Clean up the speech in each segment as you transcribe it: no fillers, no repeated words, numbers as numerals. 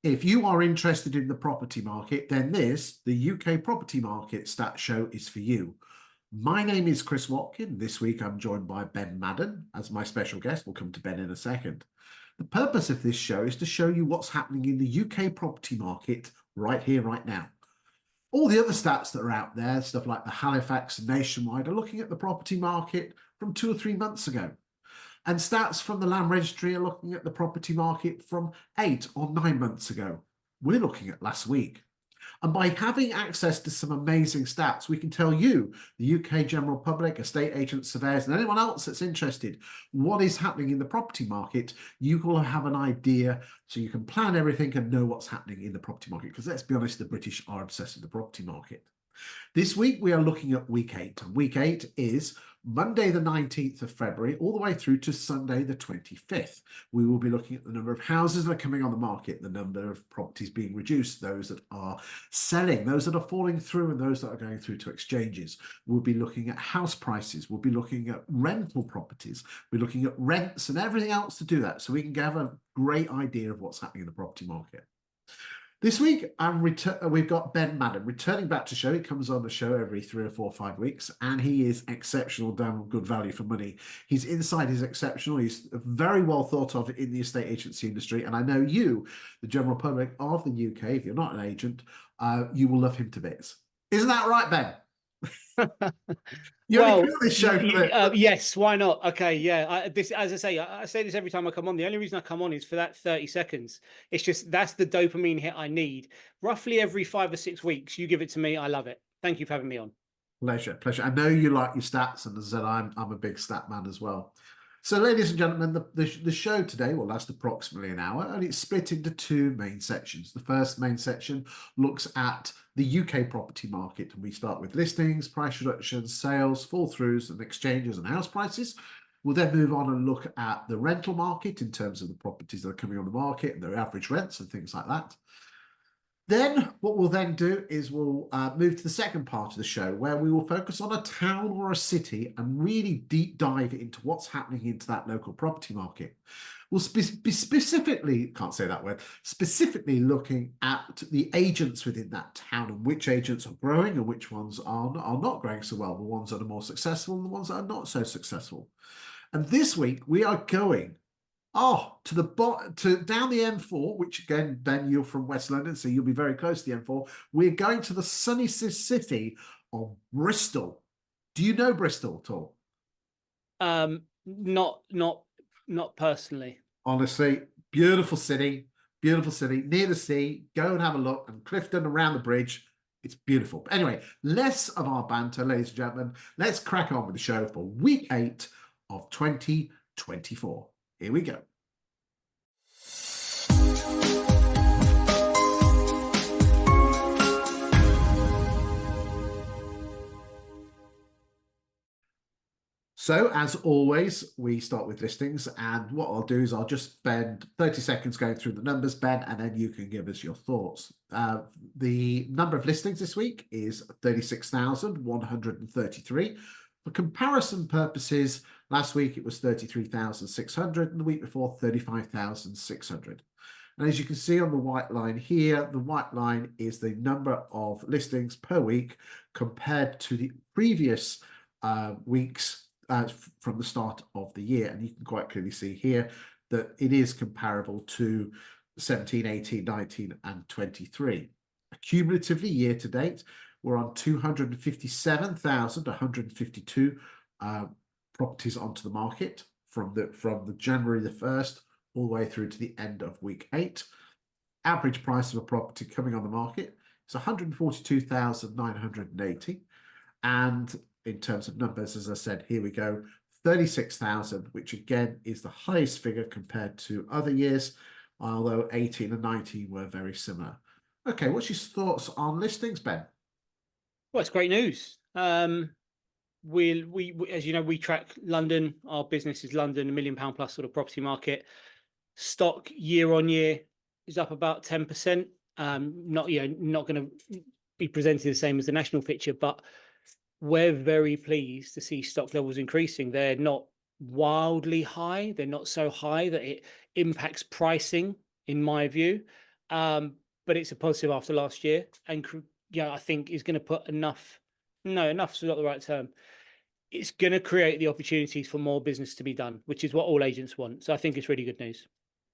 If you are interested in the property market, then this, the UK Property Market Stat Show, is for you. My name is Chris Watkin. This week I'm joined by Ben Madden as my special guest. We'll come to Ben in a second. The purpose of this show is to show you what's happening in the UK property market right here, right now. All the other stats that are out there, stuff like the Halifax and Nationwide, are looking at the property market from 2 or 3 months ago. And stats from the Land Registry are looking at the property market from 8 or 9 months ago. We're looking at last week. And by having access to some amazing stats, we can tell you, the UK general public, estate agents, surveyors, and anyone else that's interested, what is happening in the property market. You will have an idea so you can plan everything and know what's happening in the property market. Because let's be honest, the British are obsessed with the property market. This week, we are looking at week 8. And week 8 is Monday, the 19th of February, all the way through to Sunday, the 25th. We will be looking at the number of houses that are coming on the market, the number of properties being reduced, those that are selling, those that are falling through, and those that are going through to exchanges. We'll be looking at house prices. We'll be looking at rental properties. We're looking at rents and everything else to do that so we can have a great idea of what's happening in the property market. This week, we've got Ben Madden returning back to show. He comes on the show every 3 or 4 or 5 weeks, and he is exceptional, damn good value for money. His insight is exceptional. He's very well thought of in the estate agency industry, and I know you, the general public of the UK, if you're not an agent, you will love him to bits. Isn't that right, Ben? Well, this show yes, why not? Okay, yeah. As I say this every time I come on. The only reason I come on is for that 30 seconds. It's just that's the dopamine hit I need. Roughly every 5 or 6 weeks, you give it to me. I love it. Thank you for having me on. Pleasure. I know you like your stats, and as I said, I'm a big stat man as well. So, ladies and gentlemen, the show today will last approximately an hour, and it's split into 2 main sections. The first main section looks at the UK property market, and we start with listings, price reductions, sales, fall-throughs, and exchanges and house prices. We'll then move on and look at the rental market in terms of the properties that are coming on the market and their average rents and things like that. Then what we'll then do is we'll move to the second part of the show where we will focus on a town or a city and really deep dive into what's happening into that local property market. We'll be specifically, can't say that word, specifically looking at the agents within that town and which agents are growing and which ones are not growing so well, the ones that are more successful and the ones that are not so successful. And this week we are going to the down the M4, which again, Ben, you're from West London, so you'll be very close to the M4. We're going to the sunny city of Bristol. Do you know Bristol at all? Not personally. Honestly, beautiful city near the sea. Go and have a look. And Clifton around the bridge. It's beautiful. But anyway, less of our banter, ladies and gentlemen. Let's crack on with the show for week 8 of 2024. Here we go. So, as always, we start with listings, and what I'll do is I'll just spend 30 seconds going through the numbers, Ben, and then you can give us your thoughts. The number of listings this week is 36,133. For comparison purposes, last week it was 33,600, and the week before 35,600. And as you can see on the white line here, the white line is the number of listings per week compared to the previous weeks from the start of the year. And you can quite clearly see here that it is comparable to 17, 18, 19, and 23. Cumulatively, year to date, we're on 257,152 properties onto the market from the January the 1st all the way through to the end of week 8. Average price of a property coming on the market is 142,980. And in terms of numbers, as I said, here we go, 36,000, which again is the highest figure compared to other years, although 18 and 19 were very similar. Okay, what's your thoughts on listings, Ben? Well, it's great news. We as you know, we track London. Our business is London, £1 million plus sort of property market. Stock year on year is up about 10%. Not going to be presented the same as the national picture, but we're very pleased to see stock levels increasing. They're not wildly high. They're not so high that it impacts pricing, in my view. but it's a positive after last year, and I think is going to put enough. No, enough's not the right term. It's going to create the opportunities for more business to be done, which is what all agents want. So I think it's really good news.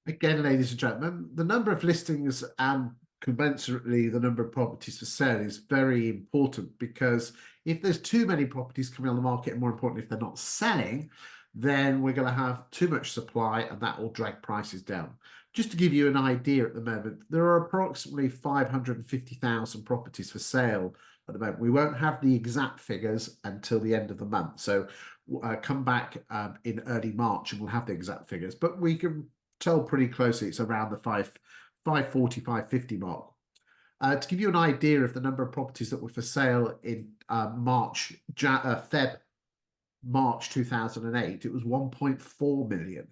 Again, ladies and gentlemen, the number of listings and commensurately the number of properties for sale is very important, because if there's too many properties coming on the market, and more importantly, if they're not selling, then we're going to have too much supply and that will drag prices down. Just to give you an idea, at the moment, there are approximately 550,000 properties for sale at the moment. We won't have the exact figures until the end of the month. So come back in early March and we'll have the exact figures, but we can tell pretty closely it's around the 540, 550 mark. To give you an idea of the number of properties that were for sale in March 2008, it was 1.4 million.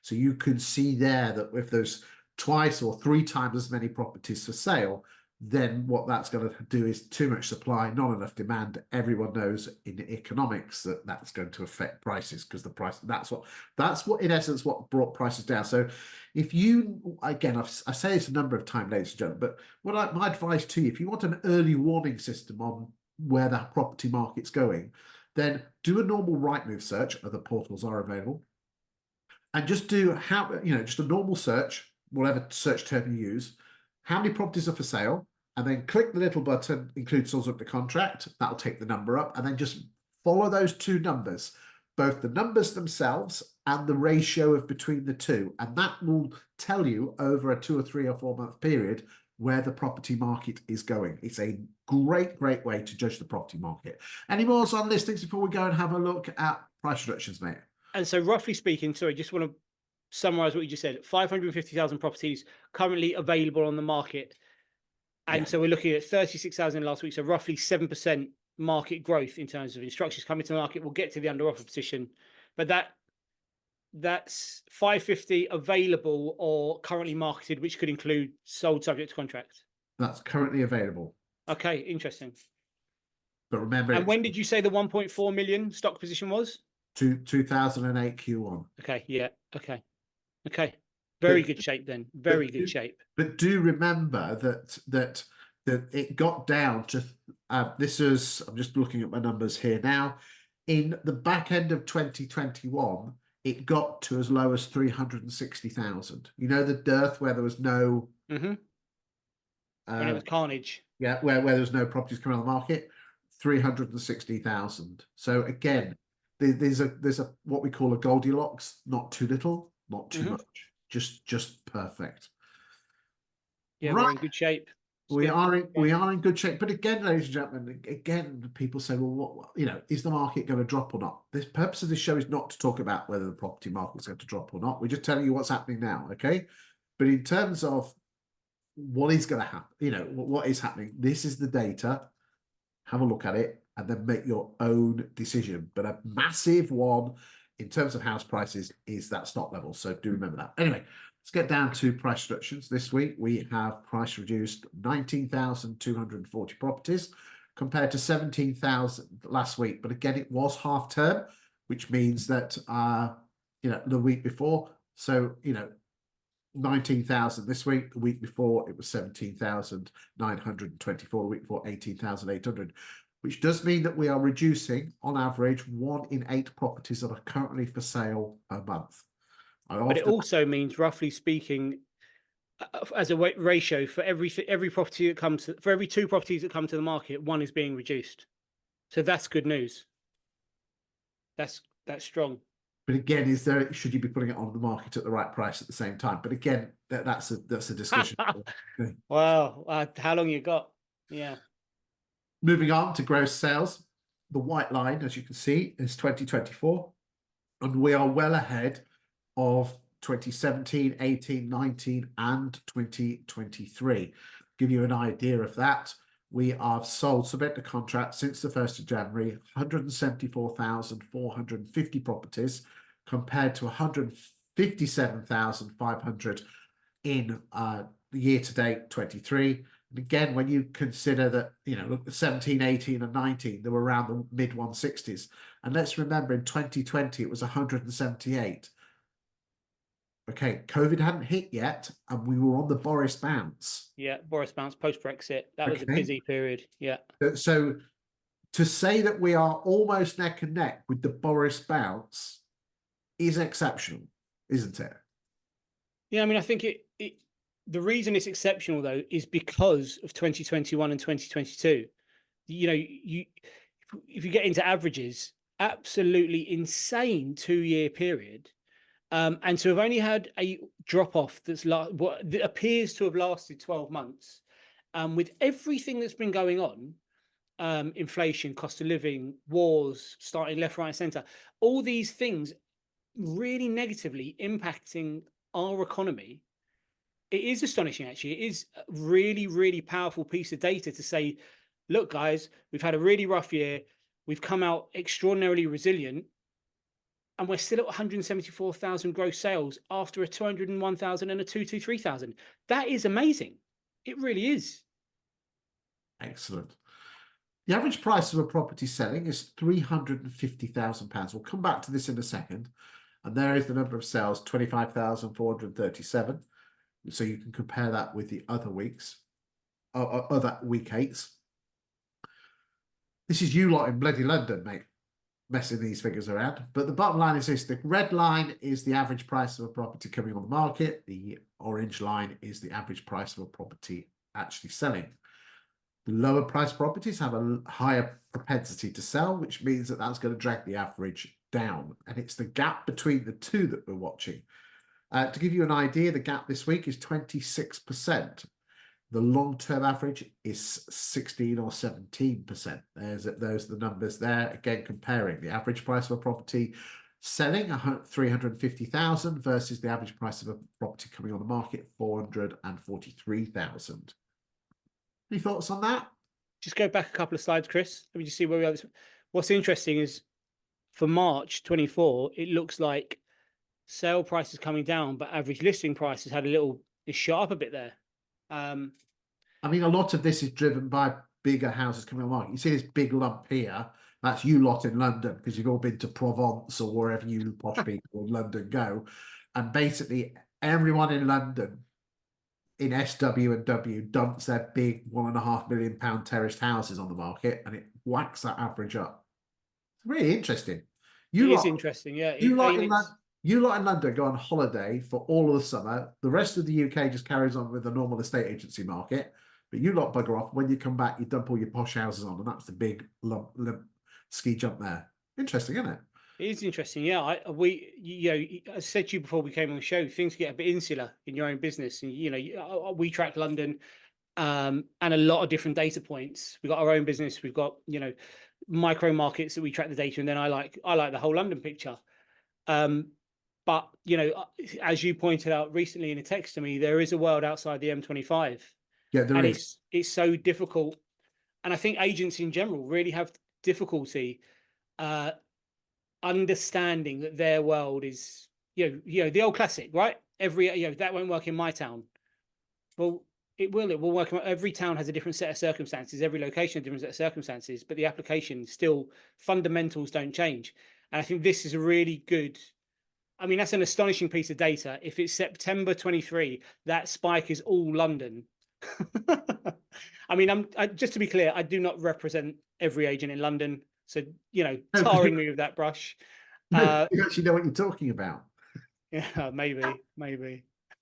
So you can see there that if there's twice or three times as many properties for sale, then what that's going to do is too much supply, not enough demand. Everyone knows in economics that that's going to affect prices, because the price, that's what in essence what brought prices down. So if you, again, I say this a number of times, ladies and gentlemen, but my advice to you, if you want an early warning system on where the property market's going, then do a normal Rightmove search. Other portals are available, and just do just a normal search, whatever search term you use. How many properties are for sale, and then click the little button, include sold subject to contract. That'll take the number up, and then just follow those two numbers, both the numbers themselves and the ratio of between the two, and that will tell you over a 2 or 3 or 4 month period where the property market is going. It's a great way to judge the property market. Any more on listings before we go and have a look at price reductions, mate? And so, roughly speaking, sorry, just want to summarize what you just said. 550,000 properties currently available on the market, and so we're looking at 36,000 last week. So roughly 7% market growth in terms of instructions coming to the market. We'll get to the under offer position, but that's 550 available or currently marketed, which could include sold subject to contract. That's currently available. Okay, interesting. But remember, and when did you say the 1.4 million stock position was? 2008 Q1. Okay, yeah, okay. Very good shape then. Very good shape. But do remember that it got down to this is, I'm just looking at my numbers here now. In the back end of 2021, it got to as low as 360,000. You know, the dearth where there was no when it was carnage. Yeah, where there was no properties coming on the market, 360,000. So again, there's a what we call a Goldilocks, not too little, not too much, just perfect. Yeah, right. We're in good shape. We are in good shape. But again, ladies and gentlemen, again, people say, well, what is the market going to drop or not? The purpose of this show is not to talk about whether the property market is going to drop or not. We're just telling you what's happening now, okay? But in terms of what is going to happen, what is happening, this is the data. Have a look at it and then make your own decision. But a massive one in terms of house prices is that stock level. So do remember that. Anyway, let's get down to price reductions. This week, we have price reduced 19,240 properties compared to 17,000 last week. But again, it was half term, which means that, the week before. So, 19,000 this week. The week before, it was 17,924. The week before, 18,800, which does mean that we are reducing, on average, 1 in 8 properties that are currently for sale a month. But it also means, roughly speaking, as a ratio, for every property that comes, for every 2 properties that come to the market, 1 is being reduced. So that's good news. That's strong. But again, should you be putting it on the market at the right price at the same time? But again, that's a discussion. Wow, how long you got? Yeah. Moving on to gross sales, the white line, as you can see, is 2024, and we are well ahead of 2017, 18, 19, and 2023. Give you an idea of that. We have sold subject to contract since the 1st of January, 174,450 properties compared to 157,500 in the year to date 23. And again, when you consider that, look, 17, 18, and 19, they were around the mid 160s. And let's remember, in 2020, it was 178. Okay, COVID hadn't hit yet, and we were on the Boris bounce. Yeah, Boris bounce post Brexit. That was a Okay, busy period. Yeah. so to say that we are almost neck and neck with the Boris bounce is exceptional, isn't it? Yeah, I mean, I think the reason it's exceptional though is because of 2021 and 2022. You know, if you get into averages, absolutely insane 2-year period. And to have only had a drop off that appears to have lasted 12 months, with everything that's been going on, inflation, cost of living, wars starting left, right, and center, all these things really negatively impacting our economy. It is astonishing, actually. It is a really, really powerful piece of data to say, look, guys, we've had a really rough year. We've come out extraordinarily resilient, and we're still at 174,000 gross sales after a 201,000 and a 223,000. That is amazing. It really is. Excellent. The average price of a property selling is £350,000. We'll come back to this in a second. And there is the number of sales, 25,437. So you can compare that with the other weeks, other week eights. This is you lot in bloody London, mate, messing these figures around. But the bottom line is this: the red line is the average price of a property coming on the market. The orange line is the average price of a property actually selling. The lower price properties have a higher propensity to sell, which means that that's going to drag the average down. And it's the gap between the two that we're watching. To give you an idea, the gap this week is 26%. The long-term average is 16 or 17%. Those are the numbers there. Again, comparing the average price of a property selling 350,000 versus the average price of a property coming on the market 443,000. Any thoughts on that? Just go back a couple of slides, Chris. Let me just see where we are. What's interesting is for March 24, it looks like sale prices coming down, but average listing prices had is shot up a bit there. I mean, a lot of this is driven by bigger houses coming on the market. You see this big lump here. That's you lot in London, because you've all been to Provence or wherever you posh people in London go. And basically, everyone in London in SW and W dumps their big £1.5 million terraced houses on the market, and it whacks that average up. It's really interesting. It is interesting, yeah. You lot in London go on holiday for all of the summer. The rest of the UK just carries on with the normal estate agency market. But you lot bugger off. When you come back, you dump all your posh houses on, and that's the big ski jump there. Interesting, isn't it? It is interesting, yeah. I said to you before we came on the show, things get a bit insular in your own business, and we track London, and a lot of different data points. We've got our own business. We've got micro markets that we track the data, and then I like the whole London picture. But as you pointed out recently in a text to me, there is a world outside the M25. Yeah, there is. It's so difficult, and I think agents in general really have difficulty understanding that their world is the old classic, right? That won't work in my town. Well, it will work. Every town has a different set of circumstances. Every location has a different set of circumstances, but the application still, fundamentals don't change. And I think this is a really good. I mean, that's an astonishing piece of data. If it's September 23, that spike is all London. I mean, just to be clear, I do not represent every agent in London, so tarring me with that brush. No, you actually know what you're talking about. Yeah, maybe.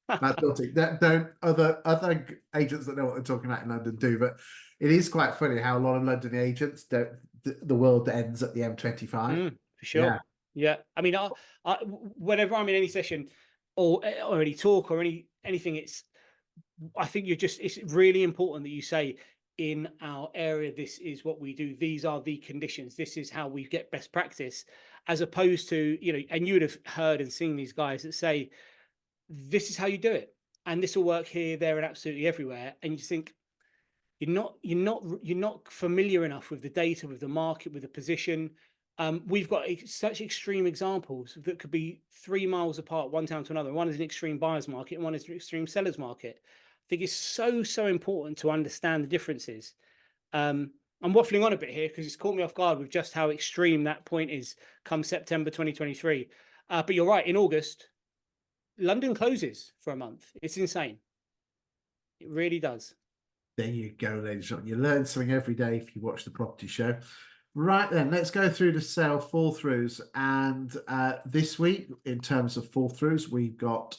That's naughty. Don't other agents that know what they're talking about in London do, but it is quite funny how a lot of London agents don't. The world ends at the M25. For sure. Yeah. I mean, whenever I'm in any session or any talk or anything, I think it's really important that you say, in our area, this is what we do. These are the conditions. This is how we get best practice, as opposed to, and you would have heard and seen these guys that say, this is how you do it. And this will work here, there, and absolutely everywhere. And you think you're not familiar enough with the data, with the market, with the position. We've got such extreme examples that could be 3 miles apart, one town to another. One is an extreme buyer's market, and one is an extreme seller's market. I think it's so important to understand the differences. I'm waffling on a bit here because it's caught me off guard with just how extreme that point is come September 2023. But you're right, in August, London closes for a month. It's insane. It really does. There you go, ladies and gentlemen. You learn something every day if you watch the property show. Right then, let's go through the sale fall throughs. And this week, in terms of fall throughs, we've got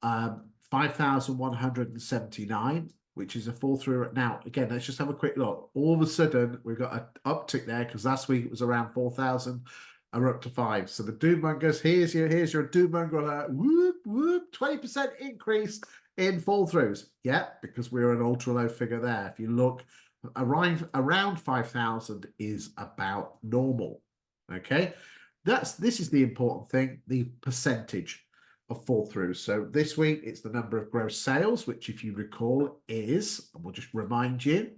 5,179, which is a fall through. Now, again, let's just have a quick look. All of a sudden, we've got an uptick there because last week it was around 4,000. Are up to 5. So the doom mongers, here's your doom monger alert. Whoop, whoop, 20% increase in fall throughs. Yeah, because we're an ultra low figure there. If you look, around 5,000 is about normal. Okay, this is the important thing, the percentage of fall throughs. So this week it's the number of gross sales, which if you recall is, and we'll just remind you,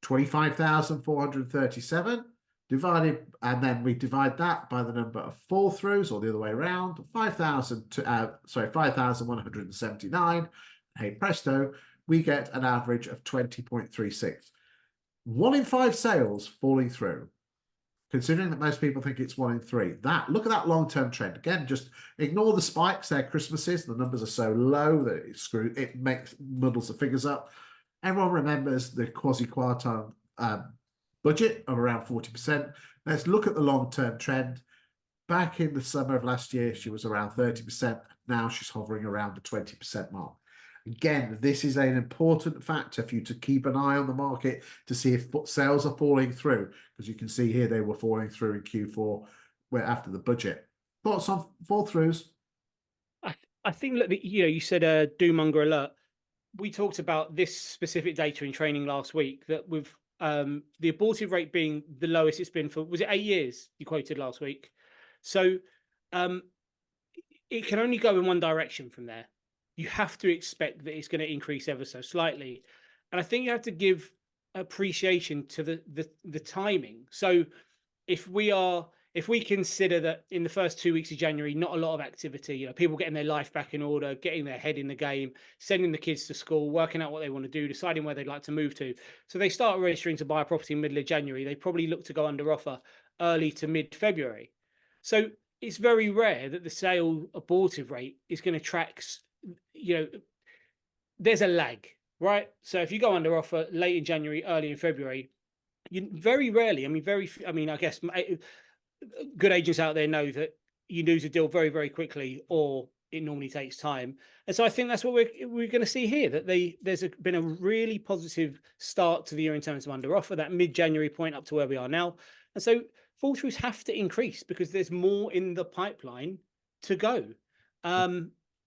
25,437 divided, and then we divide that by the number of fall throughs, or the other way around, 5,179. Hey presto, we get an average of 20.36. 1 in 5 sales falling through. Considering that most people think it's 1 in 3, look at that long-term trend. Again, just ignore the spikes. They're Christmases. The numbers are so low that it muddles the figures up. Everyone remembers the quasi-quartile budget of around 40%. Let's look at the long-term trend. Back in the summer of last year, she was around 30%. Now she's hovering around the 20% mark. Again, this is an important factor for you to keep an eye on the market to see if sales are falling through, because you can see here they were falling through in Q4 after the budget. Thoughts on fall throughs? I think, look, you said doom-monger alert. We talked about this specific data in training last week, that with the abortive rate being the lowest it's been for, was it 8 years you quoted last week? So it can only go in one direction from there. You have to expect that it's going to increase ever so slightly. And I think you have to give appreciation to the timing. So if we consider that in the first 2 weeks of January, not a lot of activity, people getting their life back in order, getting their head in the game, sending the kids to school, working out what they want to do, deciding where they'd like to move to. So they start registering to buy a property in the middle of January. They probably look to go under offer early to mid-February. So it's very rare that the sale abortive rate is going to track, there's a lag, right? So if you go under offer late in January, early in February, you very rarely, I guess good agents out there know that you lose a deal very, very quickly, or it normally takes time. And so I think that's what we're going to see here, that there's been a really positive start to the year in terms of under offer, that mid-January point up to where we are now. And so fall throughs have to increase because there's more in the pipeline to go.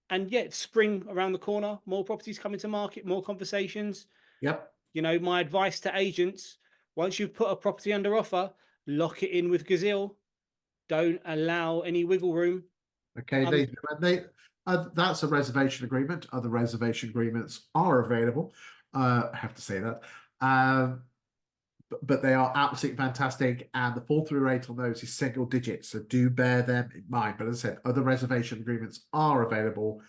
And yet spring around the corner, more properties coming to market, more conversations. Yep. My advice to agents, once you've put a property under offer, lock it in with Gazelle. Don't allow any wiggle room. Okay, that's a reservation agreement. Other reservation agreements are available. I have to say that. But they are absolutely fantastic, and the fall through rate on those is single digits, so do bear them in mind. But as I said, other reservation agreements are available.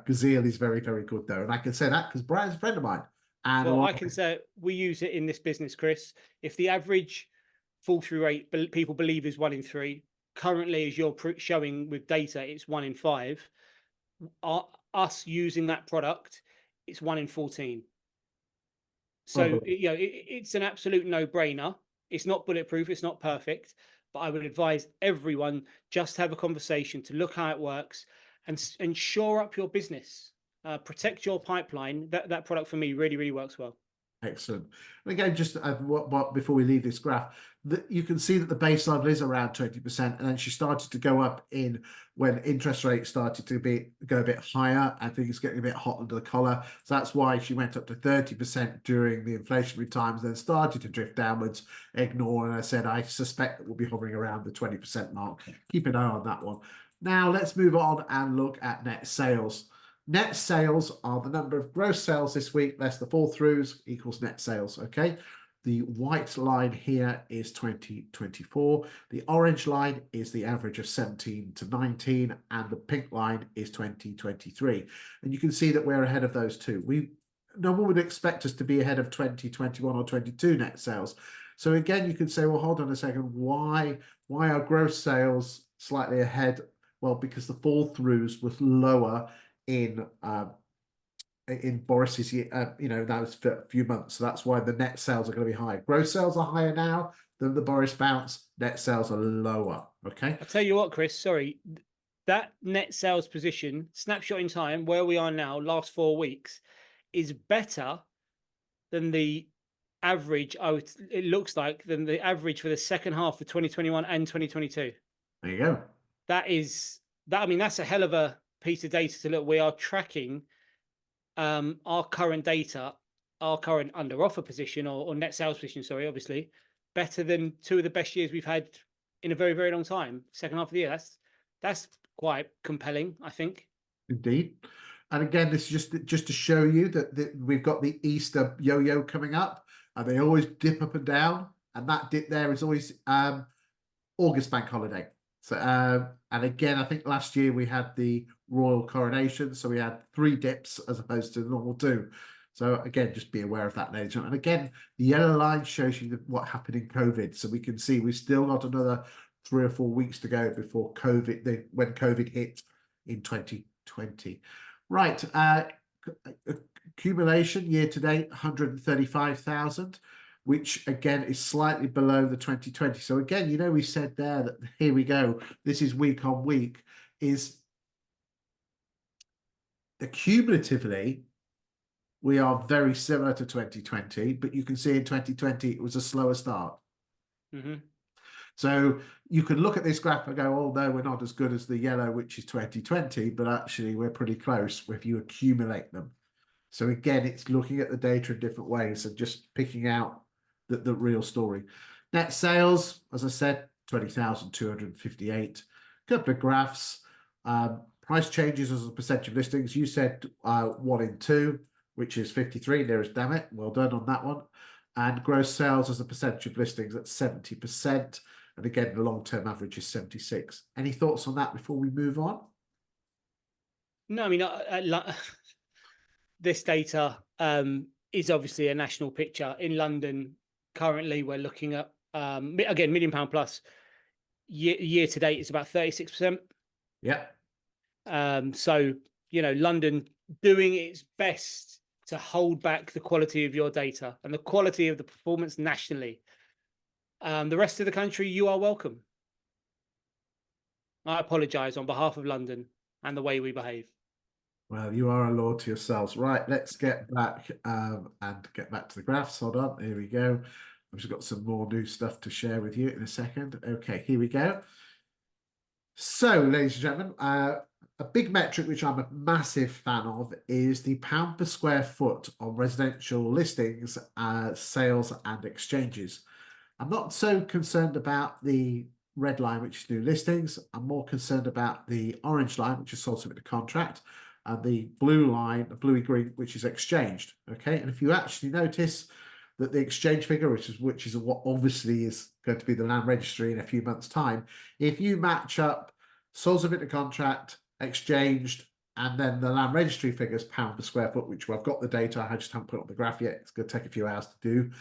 Gazelle is very, very good though, and I can say that because Brian's a friend of mine. And well, I can say we use it in this business, Chris. If the average fall through rate people believe is 1 in 3, currently, as you're showing with data, it's 1 in 5. Us using that product, it's 1 in 14. So it's an absolute no-brainer. It's not bulletproof, it's not perfect, but I would advise everyone just have a conversation to look how it works and shore up your business, protect your pipeline. That product for me really, really works well. Excellent. And again, just before we leave this graph, you can see that the base level is around 20%, and then she started to go up when interest rates started to go a bit higher. I think it's getting a bit hot under the collar. So that's why she went up to 30% during the inflationary times, then started to drift downwards. Ignore, and I said I suspect that we'll be hovering around the 20% mark. Keep an eye on that one. Now let's move on and look at net sales. Net sales are the number of gross sales this week less the fall throughs equals net sales. Okay, the white line here is 2024, the orange line is the average of 17 to 19, and the pink line is 2023. And you can see that we're ahead of those two. No one would expect us to be ahead of 2021 or 22 net sales. So again, you can say, well, hold on a second, why are gross sales slightly ahead Well, because the fall throughs was lower in Boris's those few months. So that's why the net sales are going to be higher. Gross sales are higher now than the Boris bounce. Net sales are lower. Okay. I'll tell you what, Chris, sorry, that net sales position, snapshot in time, where we are now, last 4 weeks, is better than the average. It looks like than the average for the second half of 2021 and 2022. There you go. I mean, that's a hell of a piece of data to look. We are tracking our current data, our current under offer position or net sales position, sorry, obviously, better than two of the best years we've had in a very, very long time. Second half of the year. That's quite compelling, I think. Indeed. And again, this is just to show you that we've got the Easter yo-yo coming up, and they always dip up and down. And that dip there is always August bank holiday. So and again, I think last year we had the royal coronation, so we had 3 dips as opposed to the normal 2. So again, just be aware of that, ladies and again, the yellow line shows you what happened in COVID. So we can see we've still got another 3 or 4 weeks to go before COVID, when COVID hit in 2020. Right, accumulation year to date 135,000, which again is slightly below the 2020. So again, we said there that here we go. This is week on week. Is cumulatively we are very similar to 2020, but you can see in 2020 it was a slower start. Mm-hmm. So you can look at this graph and go, oh no, we're not as good as the yellow, which is 2020, but actually we're pretty close if you accumulate them. So again, it's looking at the data in different ways and just picking out the real story. Net sales, as I said, 20,258. Couple of graphs. Price changes as a percentage of listings. You said 1 in 2, which is 53. Nearest damn it. Well done on that one. And gross sales as a percentage of listings at 70%. And again, the long-term average is 76. Any thoughts on that before we move on? No, I mean, this data is obviously a national picture. In London, currently, we're looking at, again, £1 million plus. Year to date, it's about 36%. Yeah. So, London doing its best to hold back the quality of your data and the quality of the performance nationally. The rest of the country, you are welcome. I apologise on behalf of London and the way we behave. Well, you are a law to yourselves. Right, let's get back and get back to the graphs. Hold on, here we go. I've just got some more new stuff to share with you in a second. Okay, here we go. So, ladies and gentlemen, a big metric which I'm a massive fan of is the pound per square foot on residential listings, sales and exchanges. I'm not so concerned about the red line, which is new listings. I'm more concerned about the orange line, which is sold subject to contract, and the blue line, the bluey green, which is exchanged. Okay, and if you actually notice that the exchange figure, which is what obviously is going to be the land registry in a few months' time, if you match up sold subject to contract, exchanged, and then the land registry figures pound per square foot, which I've got the data, I just haven't put it on the graph yet. It's going to take a few hours to do.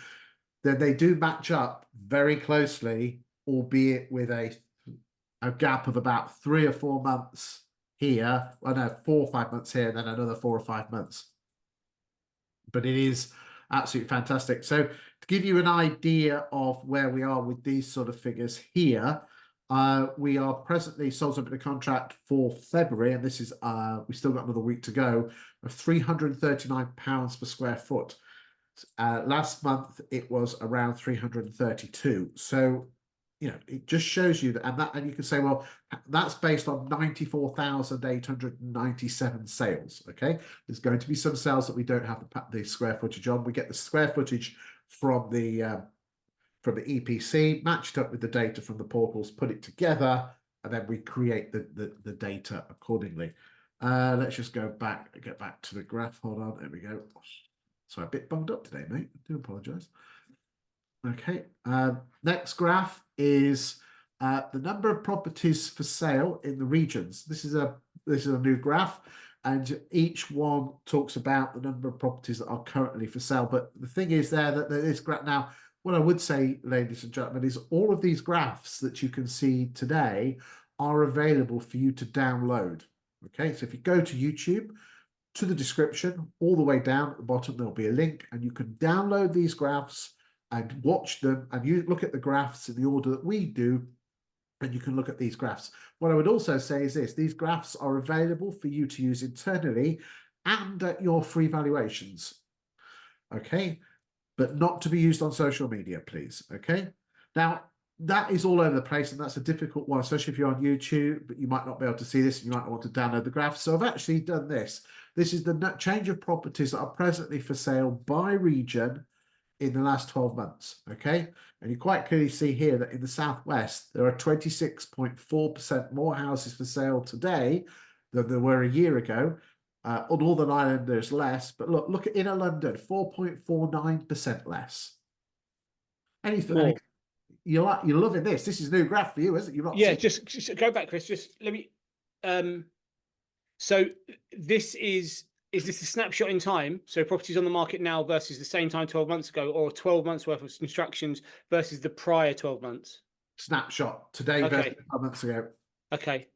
Then they do match up very closely, albeit with a gap of about 3 or 4 months here. Well, no, 4 or 5 months here, and then another 4 or 5 months. But it is absolutely fantastic. So to give you an idea of where we are with these sort of figures here, we are presently sold subject to contract for February, and this is we still got another week to go, of £339 per square foot. Last month it was around 332. So it just shows you that, and you can say, well, that's based on 94,897 sales. Okay, there's going to be some sales that we don't have the square footage on. We get the square footage from the EPC, matched up with the data from the portals, put it together, and then we create the data accordingly. Let's just get back to the graph. Hold on, there we go. Sorry, a bit bunged up today, mate. I do apologise. Okay, next graph is the number of properties for sale in the regions. This is a new graph, and each one talks about the number of properties that are currently for sale. But the thing is that this graph now, what I would say, ladies and gentlemen, is all of these graphs that you can see today are available for you to download. Okay, so if you go to YouTube, to the description, all the way down at the bottom, there'll be a link, and you can download these graphs and watch them, and you look at the graphs in the order that we do, and you can look at these graphs. What I would also say is this: these graphs are available for you to use internally and at your free valuations. Okay, but not to be used on social media, please. Okay, now that is all over the place, and that's a difficult one, especially if you're on YouTube, but you might not be able to see this and you might want to download the graphs. So I've actually done this. This is the change of properties that are presently for sale by region in the last 12 months. Okay, and you quite clearly see here that in the Southwest, there are 26.4% more houses for sale today than there were a year ago. On Northern Ireland, there's less, but look at inner London, 4.49% less. Anything, you're loving this. This is a new graph for you, isn't it? You've not Yeah, seen. just go back, Chris. Just let me. So this is this a snapshot in time? So properties on the market now versus the same time 12 months ago, or 12 months worth of constructions versus the prior 12 months? Snapshot today versus 12 months ago. Okay.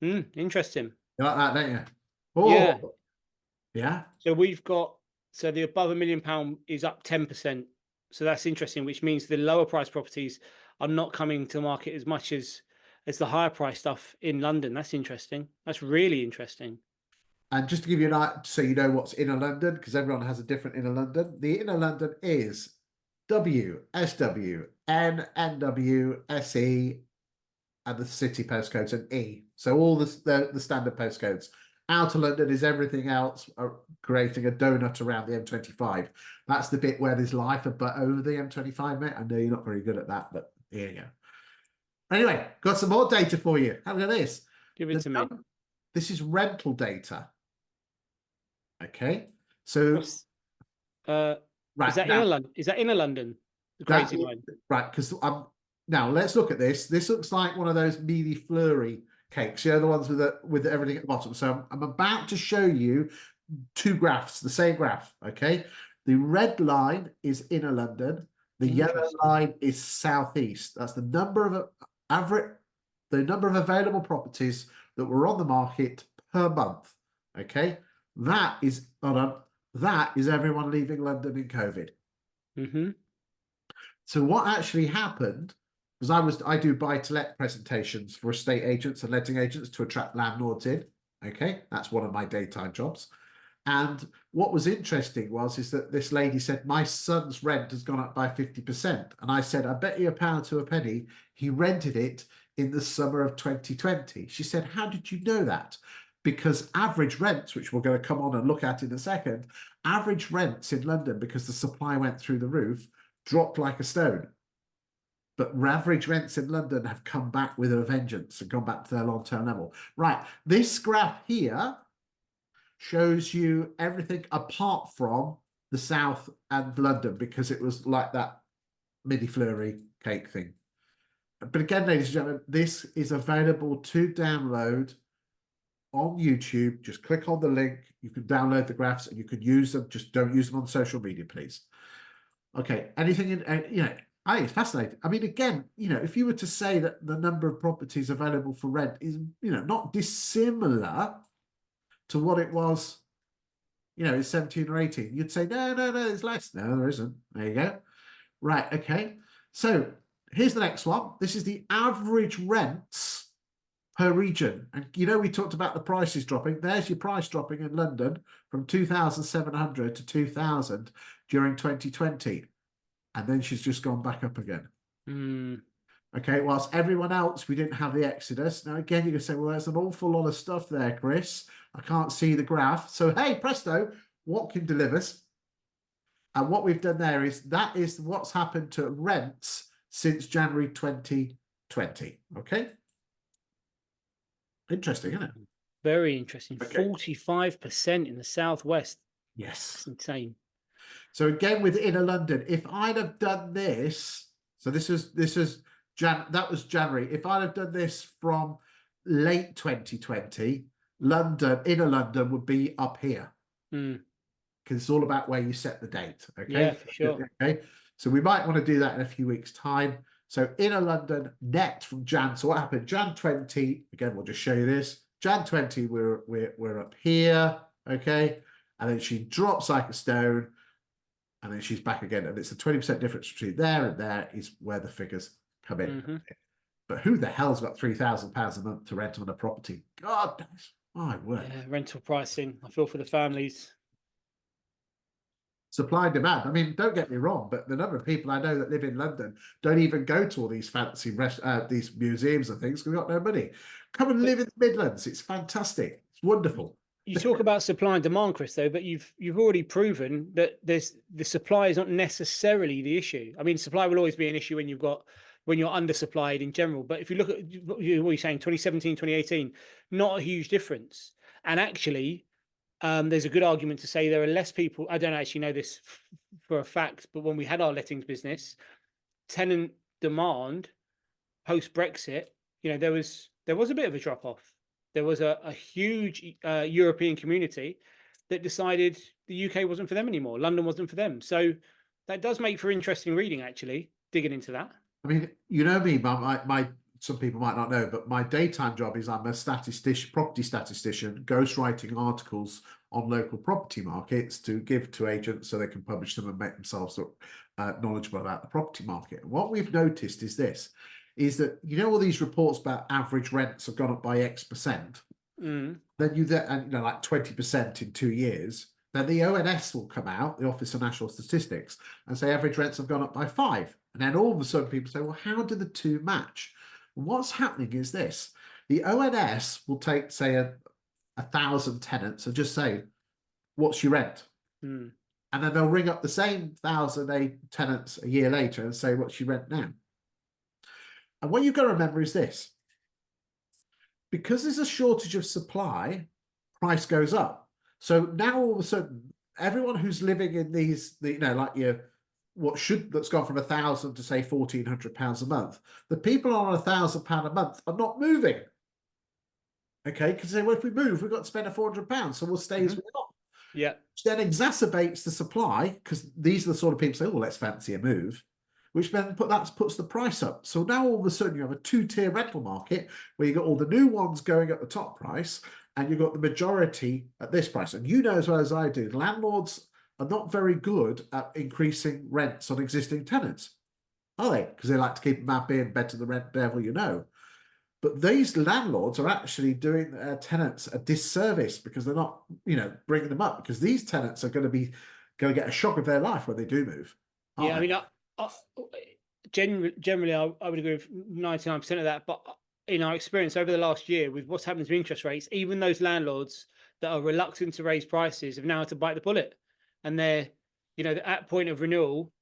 Interesting. You like that, don't you? Oh, Yeah. yeah. So we've got, so the above £1 million is up 10%. So that's interesting, which means the lower price properties are not coming to the market as much as the higher price stuff in London. That's interesting. That's really interesting. And just to give you an idea, so you know what's inner London, because everyone has a different inner London. The inner London is W, SW, N, NW, SE, and the city postcodes, and E. So all the standard postcodes. Outer London is everything else, creating a donut around the M25. That's the bit where there's life, but over the M25, mate. I know you're not very good at that, but here you go. Anyway, got some more data for you. Have a look at this. Give it to me. This is rental data. Okay, so right, is that inner London? Is that inner London? The crazy line. Right, because now let's look at this. This looks like one of those mealy flurry cakes, you know, the ones with everything at the bottom. So I'm about to show you two graphs, the same graph. Okay, the red line is inner London. The yellow line is southeast. That's the number of available properties that were on the market per month. Okay, that is everyone leaving London in COVID. So what actually happened, because I do buy-to-let presentations for estate agents and letting agents to attract landlords in. Okay, that's one of my daytime jobs. And what was interesting is that this lady said, my son's rent has gone up by 50%. And I said, I bet you a pound to a penny he rented it in the summer of 2020. She said, how did you know that? Because average rents, which we're going to come on and look at in a second, average rents in London, because the supply went through the roof, dropped like a stone. But average rents in London have come back with a vengeance and gone back to their long-term level. Right, this graph here shows you everything apart from the South and London, because it was like that midi flurry cake thing. But again, ladies and gentlemen, this is available to download on YouTube. Just click on the link. You can download the graphs and you can use them. Just don't use them on social media, please. Okay, anything in, I think it's fascinating. I mean, again, if you were to say that the number of properties available for rent is, not dissimilar to what it was, in 17 or 18, you'd say, no, there's less. No, there isn't. There you go. Right, okay. So here's the next one. This is the average rents per region. And, we talked about the prices dropping. There's your price dropping in London from 2,700 to 2,000 during 2020. And then she's just gone back up again. Okay, whilst everyone else, we didn't have the exodus. Now, again, you can say, well, there's an awful lot of stuff there, Chris. I can't see the graph. So, hey, presto, Watkin delivers. And what we've done there is that is what's happened to rents since January 2020. Okay? Interesting, isn't it? Very interesting. Okay. 45% in the Southwest. Yes. That's insane. So again, with inner London, if I'd have done this, so that was January. If I'd have done this from late 2020, inner London would be up here. Because it's all about where you set the date. Okay. Yeah, for sure. Okay. So we might want to do that in a few weeks' time. So inner London net from Jan. So what happened? Jan 20, again, we'll just show you this. Jan 20, we're up here, okay? And then she drops like a stone, and then she's back again. And it's a 20% difference between there and there is where the figures come in. Mm-hmm. But who the hell's got £3,000 a month to rent on a property? God, my word. Yeah, rental pricing. I feel for the families. Supply and demand. I mean, don't get me wrong, but the number of people I know that live in London don't even go to all these fancy these museums and things because they've got no money. Come and live in the Midlands. It's fantastic. It's wonderful. You talk about supply and demand, Chris, though, but you've already proven that the supply is not necessarily the issue. I mean, supply will always be an issue when you're undersupplied in general. But if you look at what you're saying, 2017, 2018, not a huge difference. And actually, there's a good argument to say there are less people. I don't actually know this for a fact, but when we had our lettings business, tenant demand post Brexit, there was a bit of a drop off. There was a huge European community that decided the UK wasn't for them anymore. London wasn't for them. So that does make for interesting reading, actually, digging into that. I mean, you know me, my some people might not know, but my daytime job is I'm a statistician, property statistician, ghostwriting articles on local property markets to give to agents so they can publish them and make themselves knowledgeable about the property market. And what we've noticed is this, is that, all these reports about average rents have gone up by X%. Mm. Then like 20% in 2 years. Then the ONS will come out, the Office of National Statistics, and say average rents have gone up by 5. And then all of a sudden people say, well, how do the two match? And what's happening is this. The ONS will take, say, 1,000 tenants and just say, what's your rent? Mm. And then they'll ring up the same 1,000 tenants a year later and say, what's your rent now? And what you've got to remember is this. Because there's a shortage of supply, price goes up. So now all of a sudden, everyone who's living in these, like that's gone from 1,000 to say £1,400 a month, the people on £1,000 a month are not moving. Okay, because they say, well, if we move, we've got to spend £400, so we'll stay as we are. Yeah. Which then exacerbates the supply because these are the sort of people say, oh, let's fancy a move. Which then puts the price up. So now all of a sudden you have a two-tier rental market where you've got all the new ones going at the top price and you've got the majority at this price. And you know as well as I do, landlords are not very good at increasing rents on existing tenants, are they? Because they like to keep them happy and better the rent devil, But these landlords are actually doing their tenants a disservice because they're not, bringing them up because these tenants are going to get a shock of their life when they do move. Yeah, I mean, generally, I would agree with 99% of that. But in our experience over the last year, with what's happened to interest rates, even those landlords that are reluctant to raise prices have now had to bite the bullet, and they're, at point of renewal.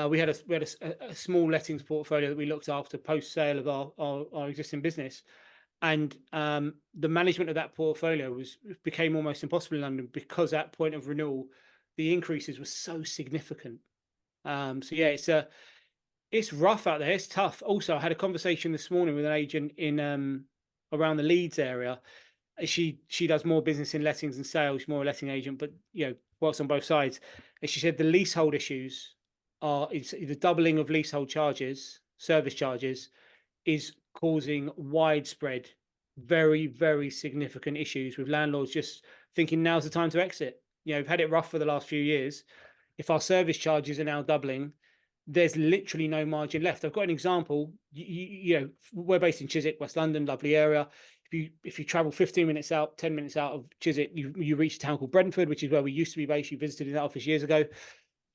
We had a small lettings portfolio that we looked after post sale of our existing business, and the management of that portfolio became almost impossible in London because at point of renewal, the increases were so significant. So yeah, it's rough out there. It's tough. Also, I had a conversation this morning with an agent in around the Leeds area. She does more business in lettings and sales. She's more a letting agent, but works on both sides. And she said the leasehold issues it's the doubling of leasehold charges, service charges, is causing widespread, very, very significant issues with landlords just thinking now's the time to exit. We've had it rough for the last few years. If our service charges are now doubling, there's literally no margin left. I've got an example. We're based in Chiswick, West London, lovely area. If you travel 15 minutes out, 10 minutes out of Chiswick, you reach a town called Brentford, which is where we used to be based. You visited that office years ago.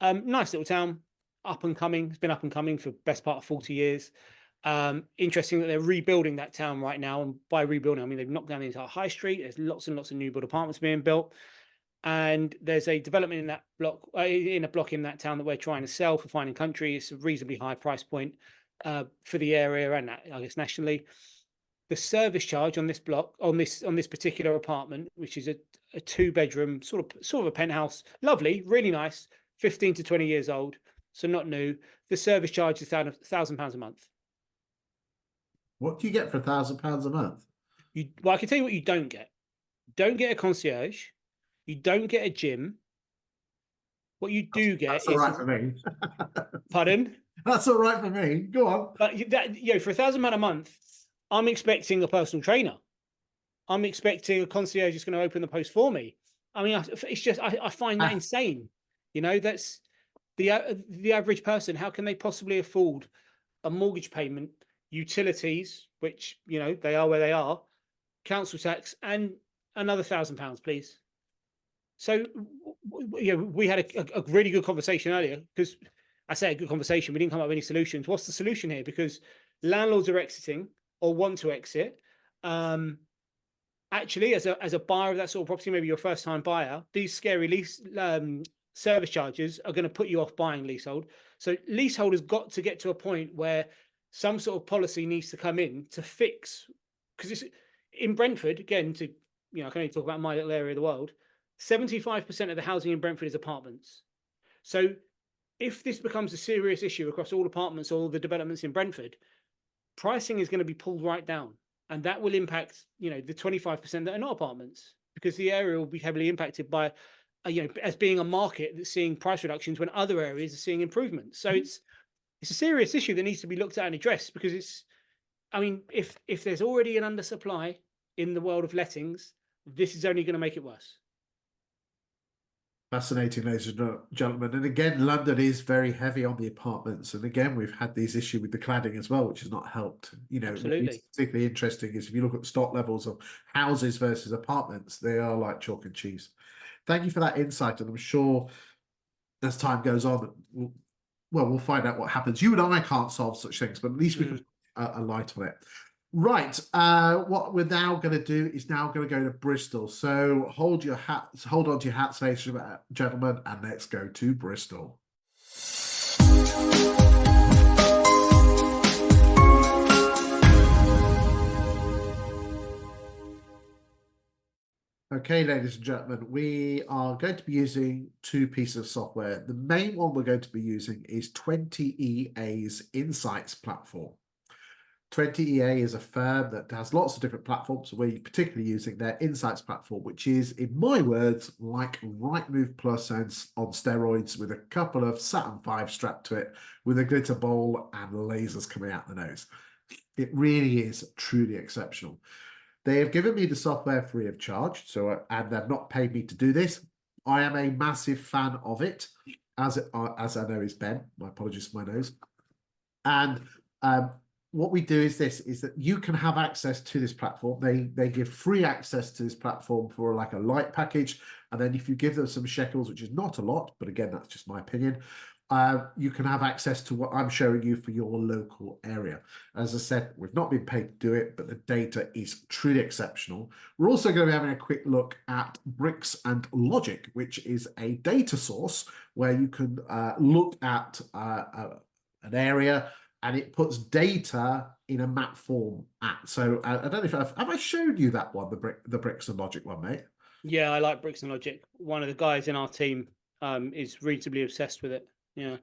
Nice little town, up and coming. It's been up and coming for the best part of 40 years. Interesting that they're rebuilding that town right now. And by rebuilding, I mean they've knocked down the entire high street. There's lots and lots of new build apartments being built. And there's a development in that block, in a block in that town that we're trying to sell for Fine and Country. It's a reasonably high price point for the area and I guess nationally. The service charge on this block, on this particular apartment, which is a 2-bedroom sort of a penthouse, lovely, really nice, 15 to 20 years old, so not new. The service charge is £1,000 a month. What do you get for £1,000 a month? Well, I can tell you what you don't get. Don't get a concierge. You don't get a gym. What you do get That's all right for me. Pardon? That's all right for me. Go on. But that, for £1,000 a month, I'm expecting a personal trainer. I'm expecting a concierge is going to open the post for me. I mean, it's just I find that Ah, insane. That's the average person. How can they possibly afford a mortgage payment, utilities, which they are where they are, council tax, and another £1,000, please? So we had a really good conversation earlier, because I say a good conversation. We didn't come up with any solutions. What's the solution here? Because landlords are exiting or want to exit. Actually, as a buyer of that sort of property, maybe you're a first time buyer, these scary lease service charges are going to put you off buying leasehold. So leasehold has got to get to a point where some sort of policy needs to come in to fix, because it's in Brentford again. I can only talk about my little area of the world. 75% of the housing in Brentford is apartments. So if this becomes a serious issue across all apartments, all the developments in Brentford, pricing is going to be pulled right down, and that will impact the 25% that are not apartments, because the area will be heavily impacted by as being a market that's seeing price reductions when other areas are seeing improvements. So it's a serious issue that needs to be looked at and addressed, because if there's already an undersupply in the world of lettings, this is only going to make it worse. Fascinating, ladies and gentlemen. And again, London is very heavy on the apartments. And again, we've had these issue with the cladding as well, which has not helped. What's Absolutely. particularly interesting is if you look at the stock levels of houses versus apartments, they are like chalk and cheese. Thank you for that insight. And I'm sure as time goes on, we'll find out what happens. You and I can't solve such things, but at least we can put a light on it. Right. What we're now going to do is now going to go to Bristol. So hold on to your hats, ladies and gentlemen, and let's go to Bristol. Okay, ladies and gentlemen, we are going to be using two pieces of software. The main one we're going to be using is 20EA's Insights platform. 20EA is a firm that has lots of different platforms. We're particularly using their Insights platform, which is, in my words, like Rightmove Plus on steroids, with a couple of Saturn V strapped to it, with a glitter bowl and lasers coming out the nose. It really is truly exceptional. They have given me the software free of charge, and they've not paid me to do this. I am a massive fan of it, as I know is Ben. My apologies for my nose. And what we do is that you can have access to this platform. They give free access to this platform for like a light package, and then if you give them some shekels, which is not a lot, but again, that's just my opinion, you can have access to what I'm showing you for your local area. As I said, we've not been paid to do it, but the data is truly exceptional. We're also going to be having a quick look at Bricks and Logic, which is a data source where you can look at an area, and it puts data in a map form. So I don't know if have I showed you that one, the Bricks and Logic one, mate? Yeah, I like Bricks and Logic. One of the guys in our team is reasonably obsessed with it. Yeah.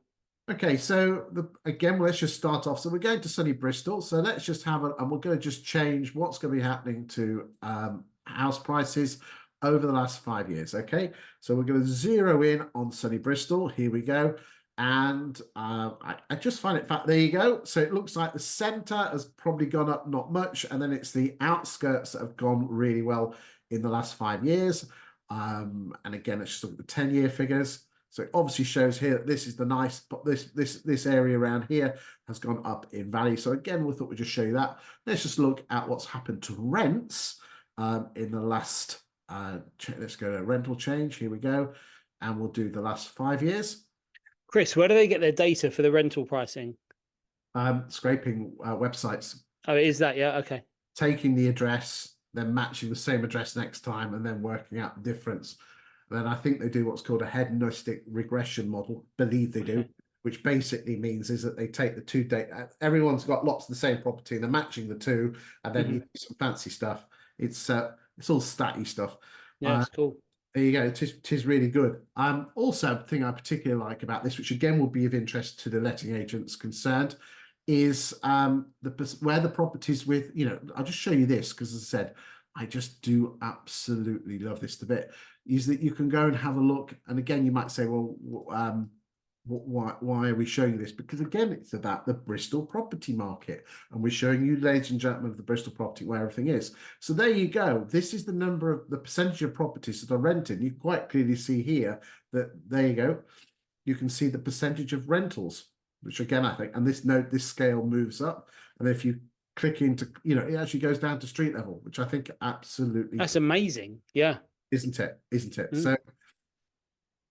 Okay, so again, let's just start off. So we're going to sunny Bristol. So let's just and we're going to just change what's going to be happening to house prices over the last 5 years. Okay, so we're going to zero in on sunny Bristol. Here we go. And I just find it there you go. So it looks like the center has probably gone up not much, and then it's the outskirts that have gone really well in the last 5 years. And again, let's just look at the 10-year figures. So it obviously shows here that this is the nice, but this area around here has gone up in value. So again, we thought we'd just show you that. Let's just look at what's happened to rents in the last. Let's go to rental change. Here we go, and we'll do the last 5 years. Chris, where do they get their data for the rental pricing? Scraping websites. Oh, it is that? Yeah. Okay. Taking the address, then matching the same address next time, and then working out the difference. Then I think they do what's called a hedonistic regression model. Believe they do, which basically means is that they take the two data. Everyone's got lots of the same property, and they're matching the two, and then you do some fancy stuff. It's all statty stuff. Yeah, it's cool. There you go. It is really good. Also, the thing I particularly like about this, which again will be of interest to the letting agents concerned, is where the properties with, I'll just show you this because, as I said, I just do absolutely love this a bit, is that you can go and have a look. And again, you might say, well, why are we showing this? Because again, it's about the Bristol property market, and we're showing you, ladies and gentlemen, of the Bristol property where everything is. So there you go. This is the number of the percentage of properties that are rented. You quite clearly see here that there you go. You can see the percentage of rentals, which again I think, and this scale moves up, and if you click into, it actually goes down to street level, which I think absolutely, That's amazing. Yeah. isn't it? Isn't it? Mm. So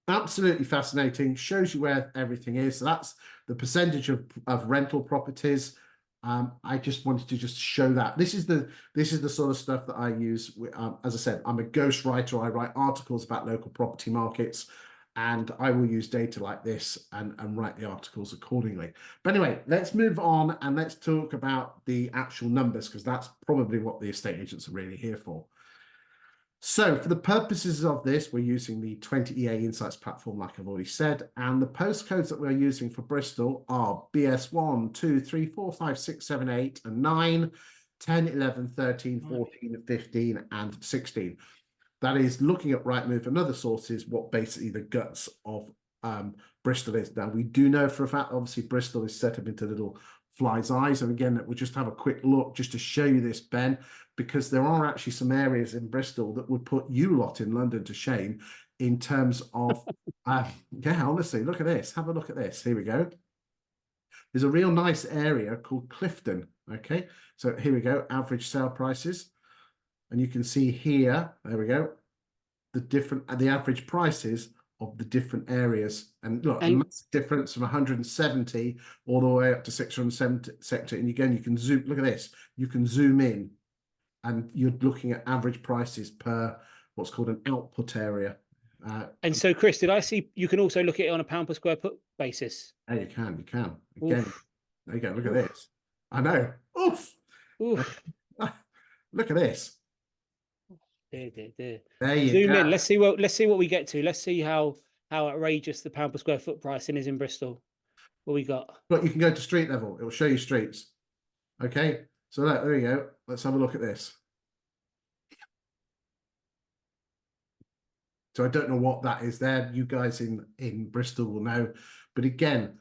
absolutely fascinating. Shows you where everything is. So that's the percentage of rental properties. I just wanted to just show that this is the sort of stuff that I use. As I said, I'm a ghostwriter. I write articles about local property markets, and I will use data like this and write the articles accordingly. But anyway, let's move on and let's talk about the actual numbers, because that's probably what the estate agents are really here for. So for the purposes of this, we're using the 20EA Insights platform, like I've already said, and the postcodes that we're using for Bristol are BS 1, 2, 3, 4, 5, 6, 7, 8, and 9, 10, 11, 13, 14, 15, and 16. That is looking at Rightmove and other sources, what basically the guts of Bristol is. Now, we do know for a fact, obviously, Bristol is set up into little fly's eyes. And again, we'll just have a quick look just to show you this, Ben, because there are actually some areas in Bristol that would put you lot in London to shame in terms of, yeah, honestly, look at this. Have a look at this. Here we go. There's a real nice area called Clifton. Okay, so here we go, average sale prices. And you can see here, there we go, the average prices of the different areas. And look, a massive difference from 170 all the way up to 670. And again, you can zoom, look at this, you can zoom in and you're looking at average prices per what's called an output area. And so, Chris, did I see you can also look at it on a pound per square foot basis? You can. Again, Oof. there you go, look at Oof. this. I know. Oof. Oof. Look at this. There. There you Zoom go. in. Let's see what we get to. Let's see how outrageous the pound per square foot pricing is in Bristol. What we got? Look, you can go to street level. It will show you streets. Okay. So there you go. Let's have a look at this. So I don't know what that is there. You guys in Bristol will know. But again,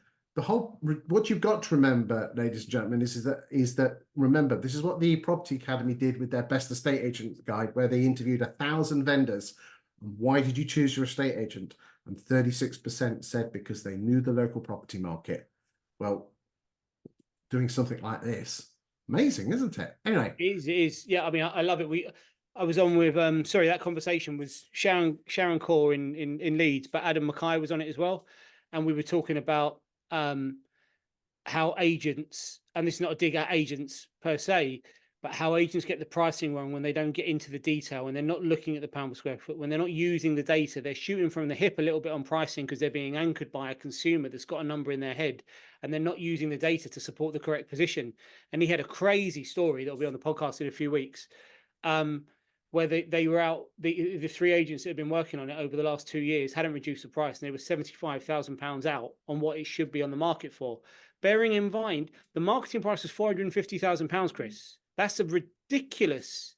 what you've got to remember, ladies and gentlemen, is that remember, this is what the Property Academy did with their Best Estate Agent Guide, where they interviewed 1,000 vendors. And why did you choose your estate agent? And 36% said because they knew the local property market. Well, doing something like this, amazing, isn't it? Anyway, It is. Yeah, I mean, I love it. I was on with sorry, that conversation was Sharon Core in Leeds, but Adam Mackay was on it as well, and we were talking about how agents, and this is not a dig at agents per se, but how agents get the pricing wrong when they don't get into the detail, and they're not looking at the pound per square foot, when they're not using the data, they're shooting from the hip a little bit on pricing because they're being anchored by a consumer that's got a number in their head, and they're not using the data to support the correct position. And he had a crazy story that'll be on the podcast in a few weeks, where they were out, the three agents that have been working on it over the last 2 years hadn't reduced the price, and they were £75,000 out on what it should be on the market for. Bearing in mind, the marketing price was £450,000, Chris. That's a ridiculous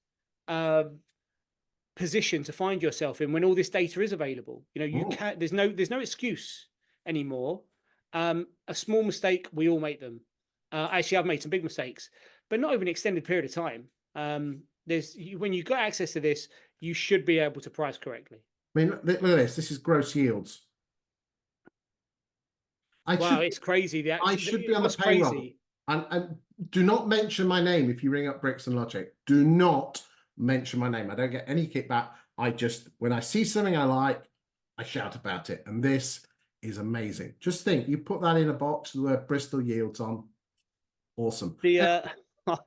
position to find yourself in when all this data is available. You can't. There's no excuse anymore. A small mistake, we all make them. Actually, I've made some big mistakes, but not over an extended period of time. When you've got access to this, you should be able to price correctly. I mean, look at this. This is gross yields. Wow, it's crazy. I should be on the payroll. Crazy. And do not mention my name if you ring up Bricks and Logic. Do not mention my name. I don't get any kickback. When I see something I like, I shout about it. And this is amazing. Just think, you put that in a box with the word Bristol yields on. Awesome.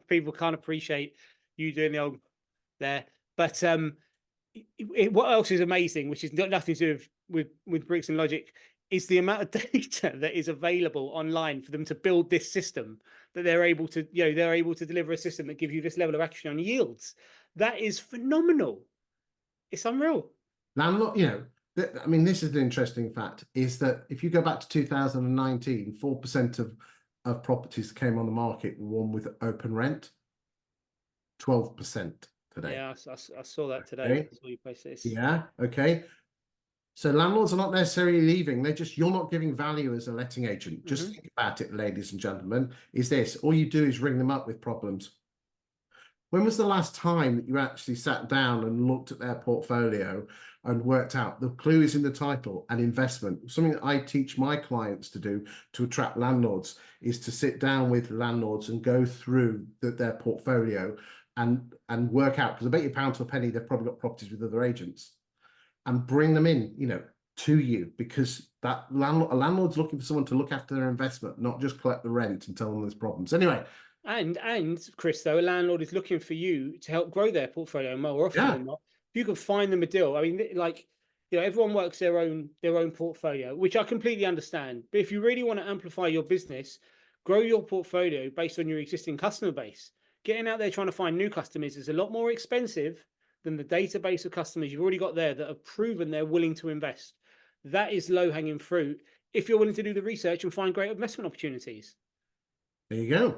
People can't appreciate you doing the old there. But what else is amazing, which is nothing to do with Bricks and Logic, is the amount of data that is available online for them to build this system, that they're able to deliver a system that gives you this level of action on yields. That is phenomenal. It's unreal. Landlord, I mean, this is the interesting fact, is that if you go back to 2019, 4% of properties came on the market were one with open rent, 12% today. Yeah, I saw that today. Okay. I saw you post this. Yeah, okay. So landlords are not necessarily leaving. They're just, you're not giving value as a letting agent. Just Hmm. think about it, ladies and gentlemen, is this. All you do is ring them up with problems. When was the last time that you actually sat down and looked at their portfolio and worked out the clue is in the title and investment? Something that I teach my clients to do to attract landlords is to sit down with landlords and go through their portfolio and work out, because I bet you pound to a penny they've probably got properties with other agents, and bring them in, to you, because a landlord's looking for someone to look after their investment, not just collect the rent and tell them there's problems. Anyway, And Chris, though, a landlord is looking for you to help grow their portfolio more often yeah, than not. If you can find them a deal, I mean, like, everyone works their own portfolio, which I completely understand. But if you really want to amplify your business, grow your portfolio based on your existing customer base. Getting out there trying to find new customers is a lot more expensive than the database of customers you've already got there that have proven they're willing to invest. That is low-hanging fruit if you're willing to do the research and find great investment opportunities. there you go.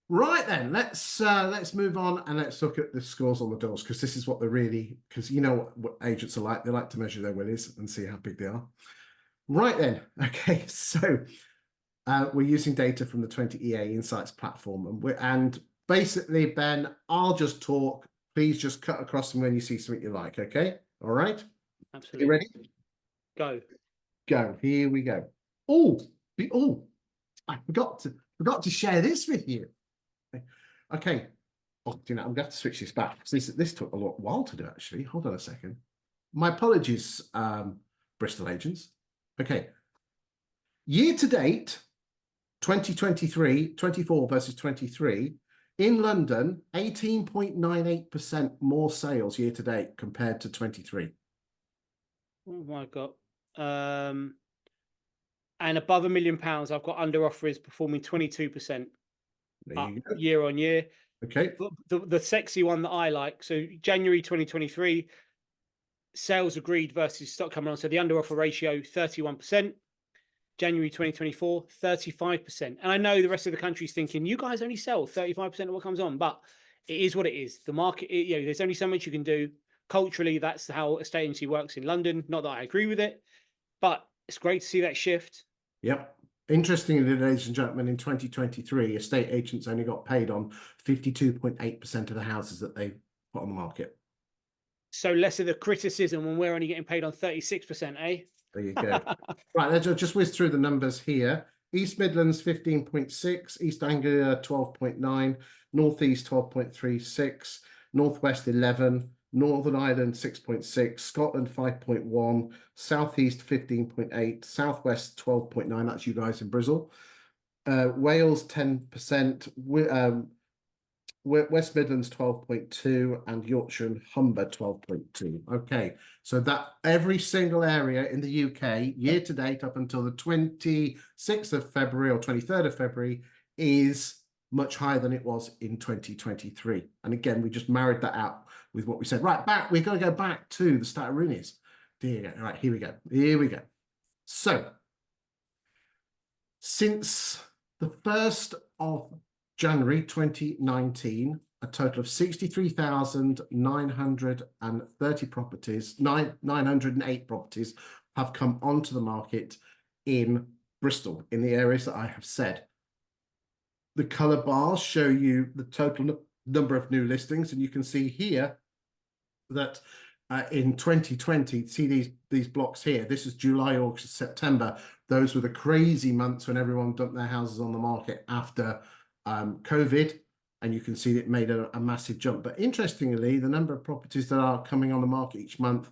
Right then, let's move on and let's look at the scores on the doors, because this is what they're really, because you know what agents are like. They like to measure their willies and see how big they are. Right then, okay, so we're using data from the 20 EA Insights platform, and basically, Ben, I'll just talk. Please just cut across them when you see something you like. Okay, all right. You Absolutely. ready? Go. Go. Here we go. Oh, oh! I forgot to share this with you. Okay. Oh, do you know, I'm going to have to switch this back. This took a while to do, actually. Hold on a second. My apologies, Bristol agents. Okay. Year to date, 2023, 24 versus 23. In London, 18.98% more sales year to date compared to 23. Oh my God. And above £1 million, I've got under offers performing 22% There up you go. year on year. Okay. But the sexy one that I like. So January 2023, sales agreed versus stock coming on. So the under offer ratio, 31%. January 2024, 35%. And I know the rest of the country is thinking, you guys only sell 35% of what comes on, but it is what it is. The market, there's only so much you can do. Culturally, that's how estate agency works in London. Not that I agree with it, but it's great to see that shift. Yep. Interestingly, ladies and gentlemen, in 2023, estate agents only got paid on 52.8% of the houses that they put on the market. So less of the criticism when we're only getting paid on 36%, eh? There you go. Right, let's just whiz through the numbers here. East Midlands 15.6, East Anglia 12.9, Northeast 12.36, Northwest 11, Northern Ireland 6.6, Scotland 5.1, Southeast 15.8, Southwest 12.9. That's you guys in Bristol. Wales 10%, West Midlands 12.2, and Yorkshire and Humber 12.2. Okay, so that every single area in the UK year to date up until the 26th of February or 23rd of February is much higher than it was in 2023. And again, we just married that out with what we said. Right, we're going to go back to the Stataroonies. Right, here we go. Here we go. So, since the 1st of January 2019, a total of 63,930 properties, 908 properties have come onto the market in Bristol, in the areas that I have said. The colour bars show you the total number of new listings, and you can see here that in 2020, see these blocks here, this is July, August, September. Those were the crazy months when everyone dumped their houses on the market after COVID, and you can see it made a massive jump. But interestingly, the number of properties that are coming on the market each month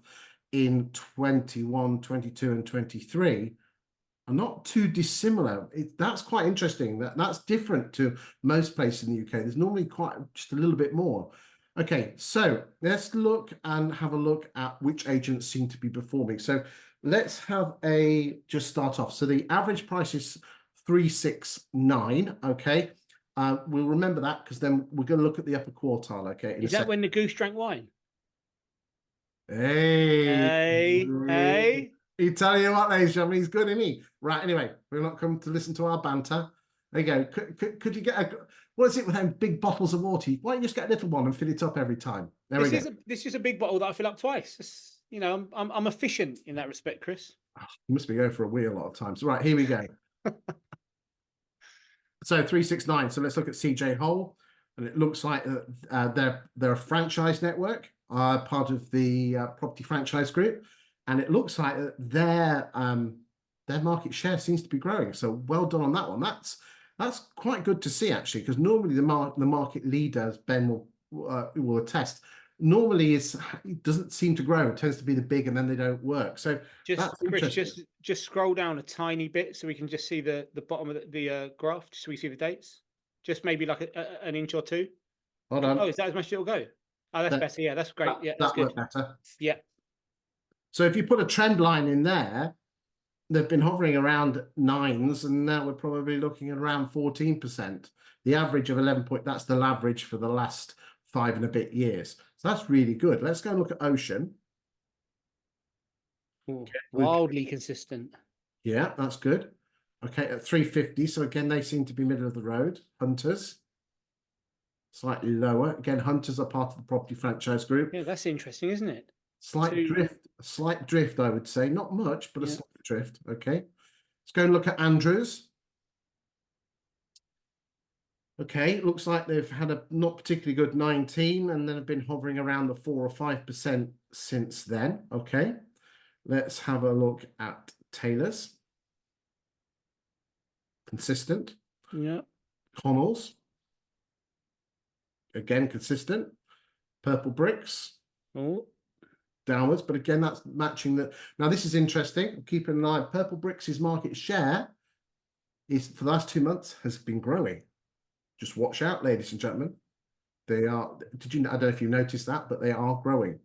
in 21, 22 and 23 are not too dissimilar. That's quite interesting. That's different to most places in the UK. There's normally just a little bit more. Okay, so let's look and have a look at which agents seem to be performing. So let's just start off. So the average price is 369. Okay, we'll remember that because then we're going to look at the upper quartile. Okay, Is that when the goose drank wine? Hey, Hey. he tell you what, ladies and gentlemen, he's good, isn't he? Right, anyway, we're not come to listen to our banter. There you go. Could you get what is it with them big bottles of water? Why don't you just get a little one and fill it up every time? There we go. This is a big bottle that I fill up twice. you know, I'm efficient in that respect, Chris. You must be going for a wee a lot of times. Right, here we go. So 369. So let's look at CJ Hole, and it looks like they're a franchise network, part of the property franchise group, and it looks like their market share seems to be growing. So well done on that one. That's quite good to see, actually, because normally the market leader, as Ben will attest, normally it doesn't seem to grow. It tends to be the big, and then they don't work. So that's Chris, interesting. just scroll down a tiny bit so we can just see the bottom of the graph, just so we see the dates. Just maybe like an inch or two. Hold Oh, on. is that as much as it'll go? Oh, that's better. Yeah, that's great. Yeah, that's That good. worked better. Yeah. So if you put a trend line in there, they've been hovering around 9s, and now we're probably looking at around 14%. The average of 11 point, that's the average for the last 5 and a bit years. So that's really good. Let's go and look at Ocean. Ooh, wildly consistent. Yeah, that's good. Okay, at 350. So again, they seem to be middle of the road. Hunters, slightly lower. Again, Hunters are part of the property franchise group. Yeah, that's interesting, isn't it? Slight drift, I would say. Not much, but a Yeah. slight drift. Okay. Let's go and look at Andrews. Okay, looks like they've had a not particularly good 19 and then have been hovering around the 4 or 5% since then. Okay, let's have a look at Taylor's. Consistent. Yeah. Connell's. Again, consistent. Purple Bricks. Oh. Downwards, but again, that's matching that. Now, this is interesting. Keep in mind, Purple Bricks' market share is, for the last 2 months, has been growing. Just watch out, ladies and gentlemen. They are, I don't know if you noticed that, but they are growing.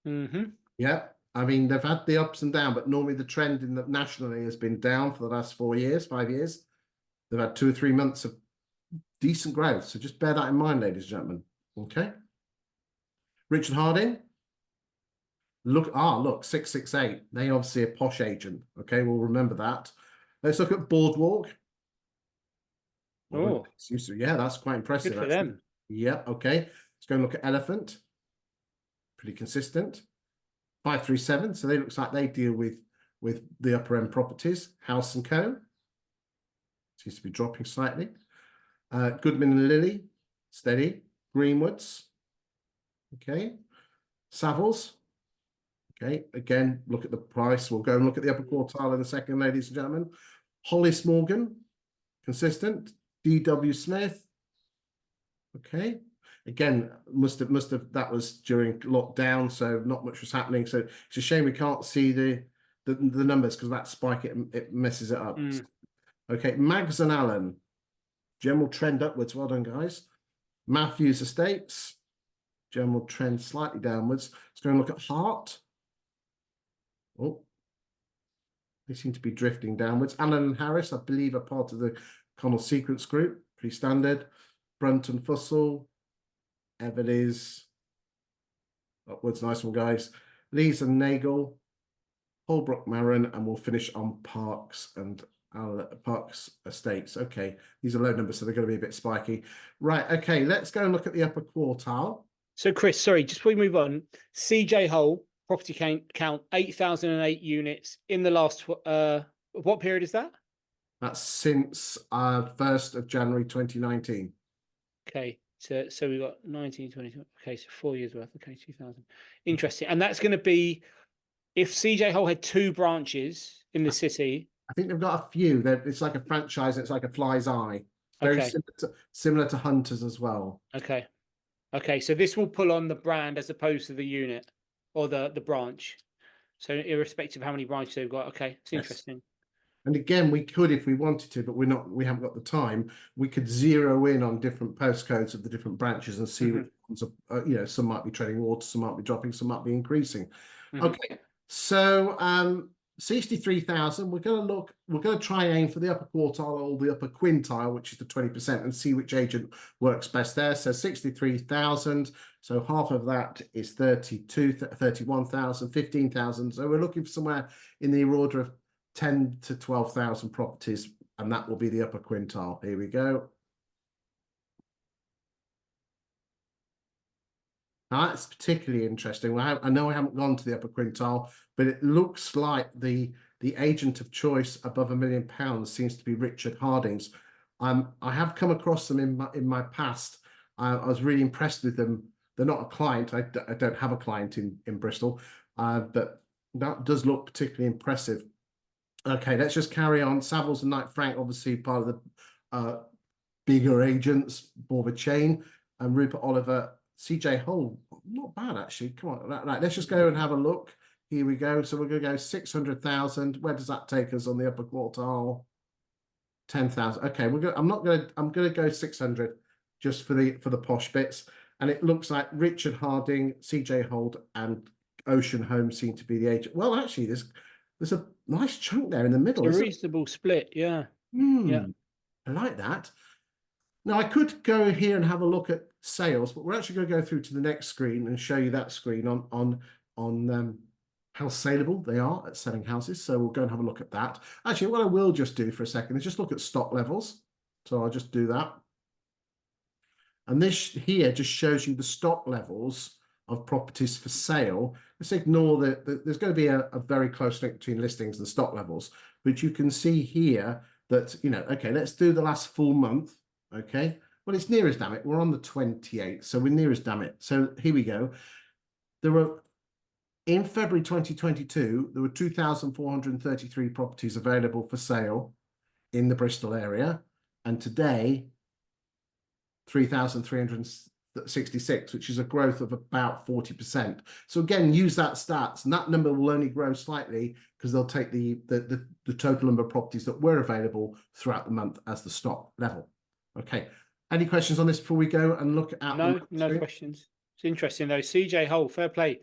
Mm-hmm. Yeah. I mean, they've had the ups and downs, but normally the trend nationally has been down for the last 4 years, 5 years. They've had 2 or 3 months of decent growth. So just bear that in mind, ladies and gentlemen. Okay. Richard Harding. Look, 668. They obviously a posh agent. Okay, we'll remember that. Let's look at Boardwalk. Oh, Yeah, that's quite impressive, good for actually. them. Yeah, okay. Let's go and look at Elephant. Pretty consistent. 537. So they looks like they deal with the upper end properties. House and Co. Seems to be dropping slightly. Goodman and Lilly, steady. Greenwoods. Okay. Savills. Okay, again, look at the price. We'll go and look at the upper quartile in a second, ladies and gentlemen. Hollis Morgan, consistent. D.W. Smith. Okay. Again, must have that was during lockdown, so not much was happening. So it's a shame we can't see the numbers, because that spike it messes it up. Okay, Mags and Allen, general trend upwards. Well done, guys. Matthews Estates, general trend slightly downwards. Let's go and look at Hart. Oh, they seem to be drifting downwards. Allen and Harris, I believe, are part of the Connell Sequence Group. Pretty standard. Brunton Fussell. Everleys. Upwards, nice one, guys. Lees and Nagel. Holbrook Marin, and we'll finish on Parks and Parks Estates. Okay, these are low numbers, so they're going to be a bit spiky. Right, okay, let's go and look at the upper quartile. So, Chris, sorry, just before we move on, CJ Hole property count 8,008 units in the last. What period is that? That's since 1st of January 2019. Okay, so we got 19, 20. Okay, so 4 years worth. Okay, 2,000. Interesting, and that's going to be if CJ Hole had 2 branches in the city. I think they've got a few. It's like a franchise. It's like a fly's eye. Very Okay. similar to Hunters as well. Okay. Okay, so this will pull on the brand as opposed to the unit or the branch. So irrespective of how many branches they've got. Okay, it's interesting. And again, we could, if we wanted to, but we haven't got the time. We could zero in on different postcodes of the different branches and see which ones are, some might be treading water, some might be dropping, some might be increasing. Okay, so 63,000. We're going to try and aim for the upper quartile or the upper quintile, which is the 20%, and see which agent works best there. So 63,000. So half of that is 31,000, 15,000. So we're looking for somewhere in the order of 10 to 12,000 properties, and that will be the upper quintile. Here we go. Now that's particularly interesting. I know I haven't gone to the upper quintile, but it looks like the agent of choice above £1 million seems to be Richard Harding's. I have come across them in my past. I was really impressed with them. They're not a client. I don't have a client in Bristol, but that does look particularly impressive. Okay, let's just carry on. Savills and Knight Frank, obviously part of the bigger agents, more of a chain, and Rupert Oliver, CJ Hull, not bad actually. Come on, right, let's just go and have a look. Here we go. So we're going to go 600,000. Where does that take us on the upper quartile? 10,000. Okay, I'm going to go 600 just for the posh bits. And it looks like Richard Harding, CJ Hold, and Ocean Home seem to be the agent. Well, actually, there's a nice chunk there in the middle. It's a reasonable split, yeah. Yeah. I like that. Now, I could go here and have a look at sales, but we're actually going to go through to the next screen and show you that screen on how saleable they are at selling houses. So we'll go and have a look at that. Actually, what I will just do for a second is just look at stock levels. So I'll just do that. And this here just shows you the stock levels of properties for sale. Let's ignore there's going to be a very close link between listings and stock levels, but you can see here that, okay, let's do the last full month. Okay, well, it's near as damn it. We're on the 28th, so we're near as damn it. So here we go. In February 2022, there were 2,433 properties available for sale in the Bristol area, and today 3,366, which is a growth of about 40%. So again, use that stats, and that number will only grow slightly because they'll take the total number of properties that were available throughout the month as the stock level. Okay. Any questions on this before we go and look at? No questions. It's interesting though. CJ Hull, fair play,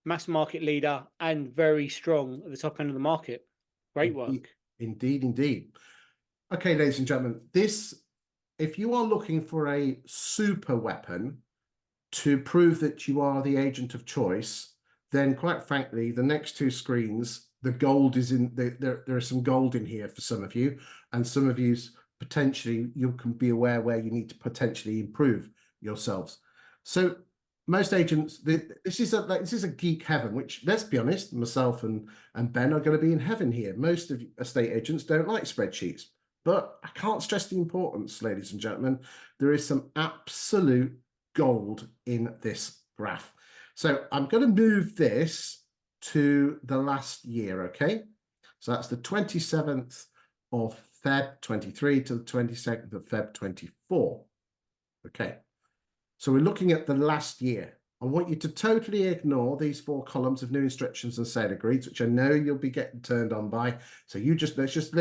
mass market leader and very strong at the top end of the market. Great work. Indeed. Okay, ladies and gentlemen, if you are looking for a super weapon to prove that you are the agent of choice, then quite frankly, the next two screens, the gold is in there is some gold in here for some of you, and some of you's potentially you can be aware where you need to potentially improve yourselves. So most agents, this is a geek heaven, which, let's be honest, myself and Ben are going to be in heaven here. Most of estate agents don't like spreadsheets, but I can't stress the importance, ladies and gentlemen. There is some absolute gold in this graph. So I'm going to move this to the last year, okay? So that's the 27th of Feb 23 to the 22nd of Feb 24. Okay, so we're looking at the last year. I want you to totally ignore these 4 columns of new instructions and sale agreed, which I know you'll be getting turned on by. So let's just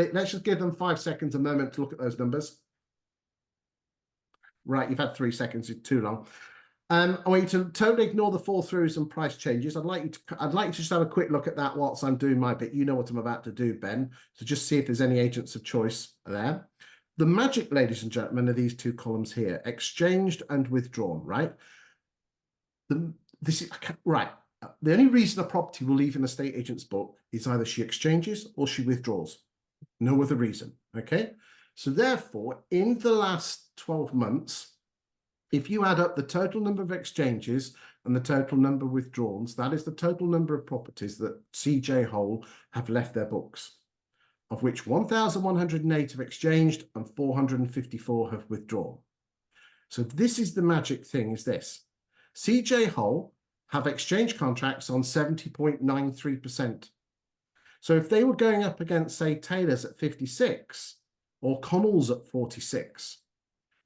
give them 5 seconds, a moment to look at those numbers. Right, you've had 3 seconds, it's too long. I want you to totally ignore the fall throughs and price changes. I'd like you to just have a quick look at that whilst I'm doing my bit. You know what I'm about to do, Ben. So just see if there's any agents of choice there. The magic, ladies and gentlemen, are these 2 columns here: exchanged and withdrawn. Right. Right. The only reason a property will leave an estate agent's book is either she exchanges or she withdraws. No other reason. Okay. So therefore, in the last 12 months, if you add up the total number of exchanges and the total number of withdrawals, that is the total number of properties that CJ Hole have left their books, of which 1,108 have exchanged and 454 have withdrawn. So this is the magic thing, is this. CJ Hole have exchange contracts on 70.93%. So if they were going up against, say, Taylor's at 56 or Connell's at 46,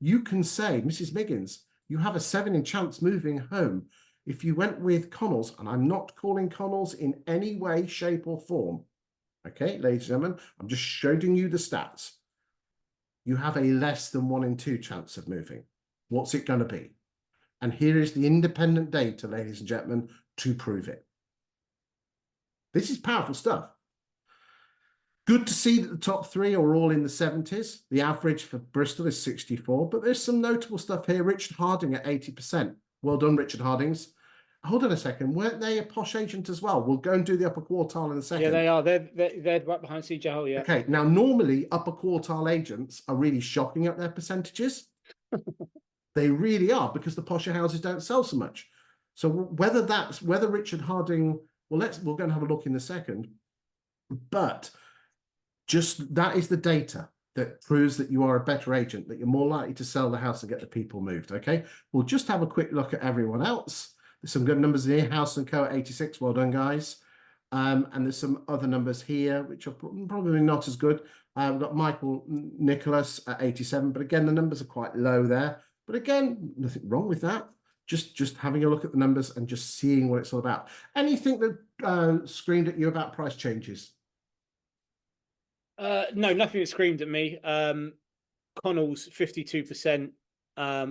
you can say, Mrs. Miggins, you have a 7 in chance moving home. If you went with Connell's, and I'm not calling Connell's in any way, shape, or form. Okay, ladies and gentlemen, I'm just showing you the stats. You have a less than 1 in 2 chance of moving. What's it going to be? And here is the independent data, ladies and gentlemen, to prove it. This is powerful stuff. Good to see that the top 3 are all in the 70s. The average for Bristol is 64, but there's some notable stuff here. Richard Harding at 80%. Well done, Richard Hardings. Hold on a second. Weren't they a posh agent as well? We'll go and do the upper quartile in a second. Yeah, they are. They're right behind CJ Hull, yeah. Okay, now normally upper quartile agents are really shocking at their percentages. They really are, because the posher houses don't sell so much. So whether Richard Harding, well, we're going to have a look in a second, but just that is the data that proves that you are a better agent, that you're more likely to sell the house and get the people moved. Okay, we'll just have a quick look at everyone else. There's some good numbers here. House and Co at 86. Well done, guys. And there's some other numbers here which are probably not as good. We've got Michael Nicholas at 87, but again, the numbers are quite low there. But again, nothing wrong with that. Just having a look at the numbers and just seeing what it's all about. Anything that screamed at you about price changes? No, nothing that screamed at me. Connell's 52%.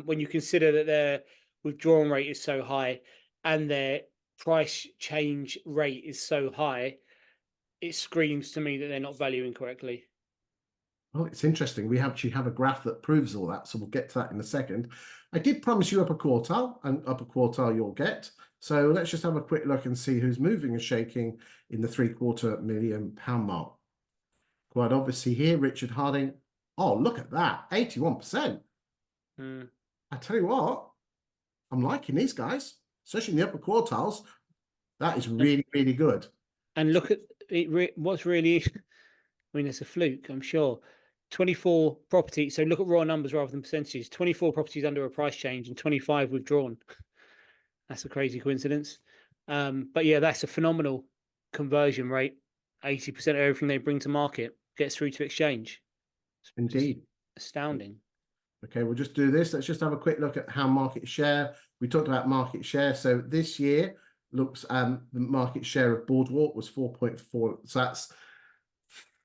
When you consider that their withdrawal rate is so high and their price change rate is so high, it screams to me that they're not valuing correctly. Well, it's interesting. We actually have a graph that proves all that, so we'll get to that in a second. I did promise you upper quartile, and upper quartile you'll get. So let's just have a quick look and see who's moving and shaking in the £750,000 mark. Quite obviously here, Richard Harding. Oh, look at that, 81%. I tell you what, I'm liking these guys, especially in the upper quartiles. That is really, really good. And look at it. What's really, I mean, it's a fluke, I'm sure. 24 properties. So look at raw numbers rather than percentages. 24 properties under a price change and 25 withdrawn. That's a crazy coincidence. But yeah, that's a phenomenal conversion rate. 80% of everything they bring to market gets through to exchange. Indeed. Astounding. Okay, we'll just do this. Let's just have a quick look at how market share. We talked about market share. So this year looks the market share of Boardwalk was 4.4. So that's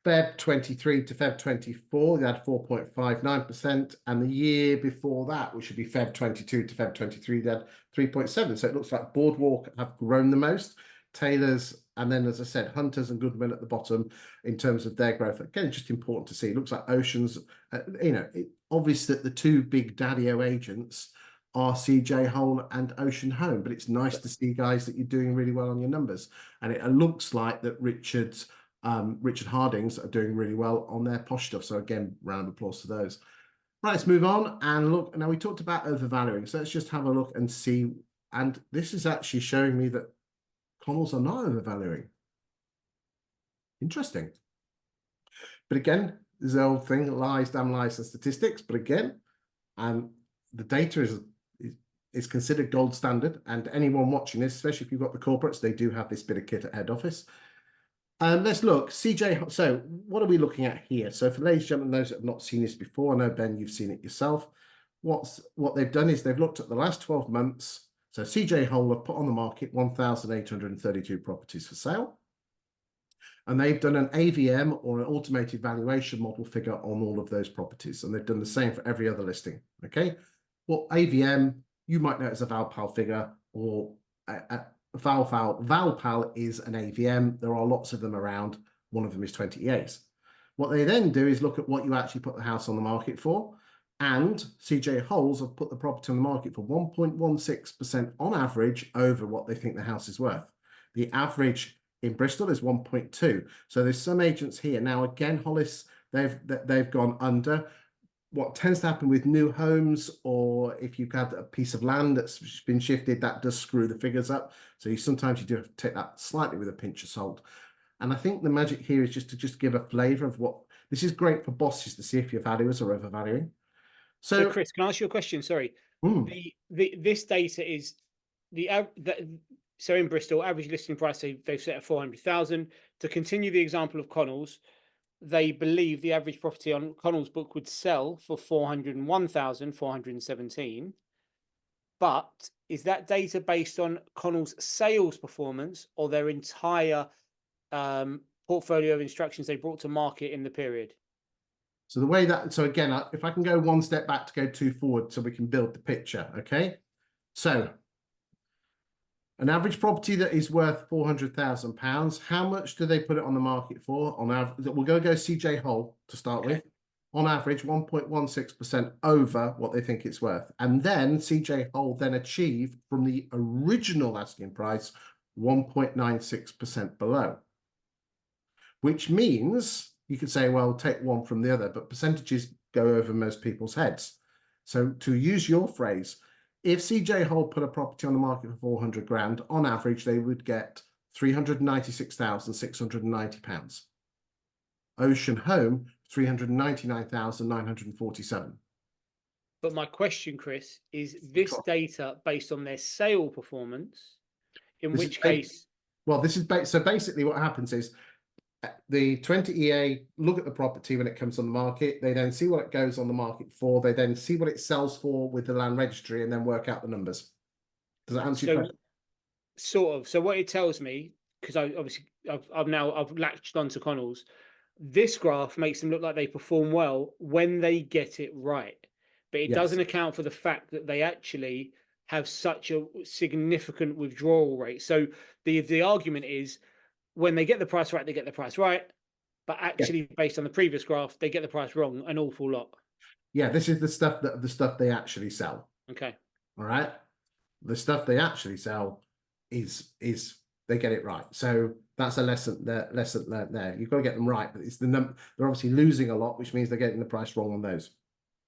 Feb 23 to Feb 24. They had 4.59%. And the year before that, which should be Feb 22 to Feb 23, they had 3.7. So it looks like Boardwalk have grown the most. Taylor's, and then, as I said, Hunters and Goodman at the bottom in terms of their growth. Again, just important to see. It looks like Oceans, obvious that the two big daddy-o agents are CJ Hole and Ocean Home, but it's nice to see, guys, that you're doing really well on your numbers. And it looks like that Richard Harding's are doing really well on their posh stuff. So again, round of applause to those. Right, let's move on and look. Now, we talked about overvaluing, so let's just have a look and see. And this is actually showing me that Connells are not overvaluing. Interesting. But again, there's the old thing, lies, damn lies, and statistics. But again, the data is considered gold standard. And anyone watching this, especially if you've got the corporates, they do have this bit of kit at head office. Let's look. CJ, so what are we looking at here? So for ladies and gentlemen, those that have not seen this before, I know, Ben, you've seen it yourself. What they've done is they've looked at the last 12 months. So CJ Hole have put on the market 1,832 properties for sale. And they've done an AVM or an automated valuation model figure on all of those properties. And they've done the same for every other listing. Okay. Well, AVM, you might know it as a Valpal figure, or Valpal is an AVM. There are lots of them around. One of them is 20 EAs. What they then do is look at what you actually put the house on the market for. And CJ Holes have put the property on the market for 1.16% on average over what they think the house is worth. The average in Bristol is 1.2. So there's some agents here. Now, again, Hollis, they've gone under. What tends to happen with new homes, or if you've got a piece of land that's been shifted, that does screw the figures up. So sometimes you do have to take that slightly with a pinch of salt. And I think the magic here is just to give a flavour of what this is great for bosses to see if your valuers are overvaluing. So Chris, can I ask you a question? Sorry. This data is so in Bristol, average listing price they've set at 400,000. To continue the example of Connells, they believe the average property on Connell's book would sell for 401,417. But is that data based on Connell's sales performance or their entire portfolio of instructions they brought to market in the period? So the way that, so again, if I can go one step back to go two forward so we can build the picture, okay? So an average property that is worth £400,000, how much do they put it on the market for? On average, we're going to go CJ Hole to start with. On average, 1.16% over what they think it's worth. And then CJ Hole then achieve from the original asking price 1.96% below. Which means you could say, well, take one from the other, but percentages go over most people's heads. So to use your phrase, if CJ Hole put a property on the market for 400 grand, on average, they would get £396,690. Ocean Home, 399,947. But my question, Chris, is this data based on their sale performance? In This which is case, well, this is so basically what happens is the 20 EA look at the property when it comes on the market. They then see what it goes on the market for. They then see what it sells for with the land registry and then work out the numbers. Does that answer your so question? sort of. So what it tells me, because I've latched onto Connell's. This graph makes them look like they perform well when they get it right, but it Yes. doesn't account for the fact that they actually have such a significant withdrawal rate. So the argument is when they get the price right, they get the price right, but actually based on the previous graph, they get the price wrong an awful lot. Yeah, this is the stuff they actually sell. Okay. All right. The stuff they actually sell is they get it right. So that's a lesson learned there. You've got to get them right, but it's the number. They're obviously losing a lot, which means they're getting the price wrong on those.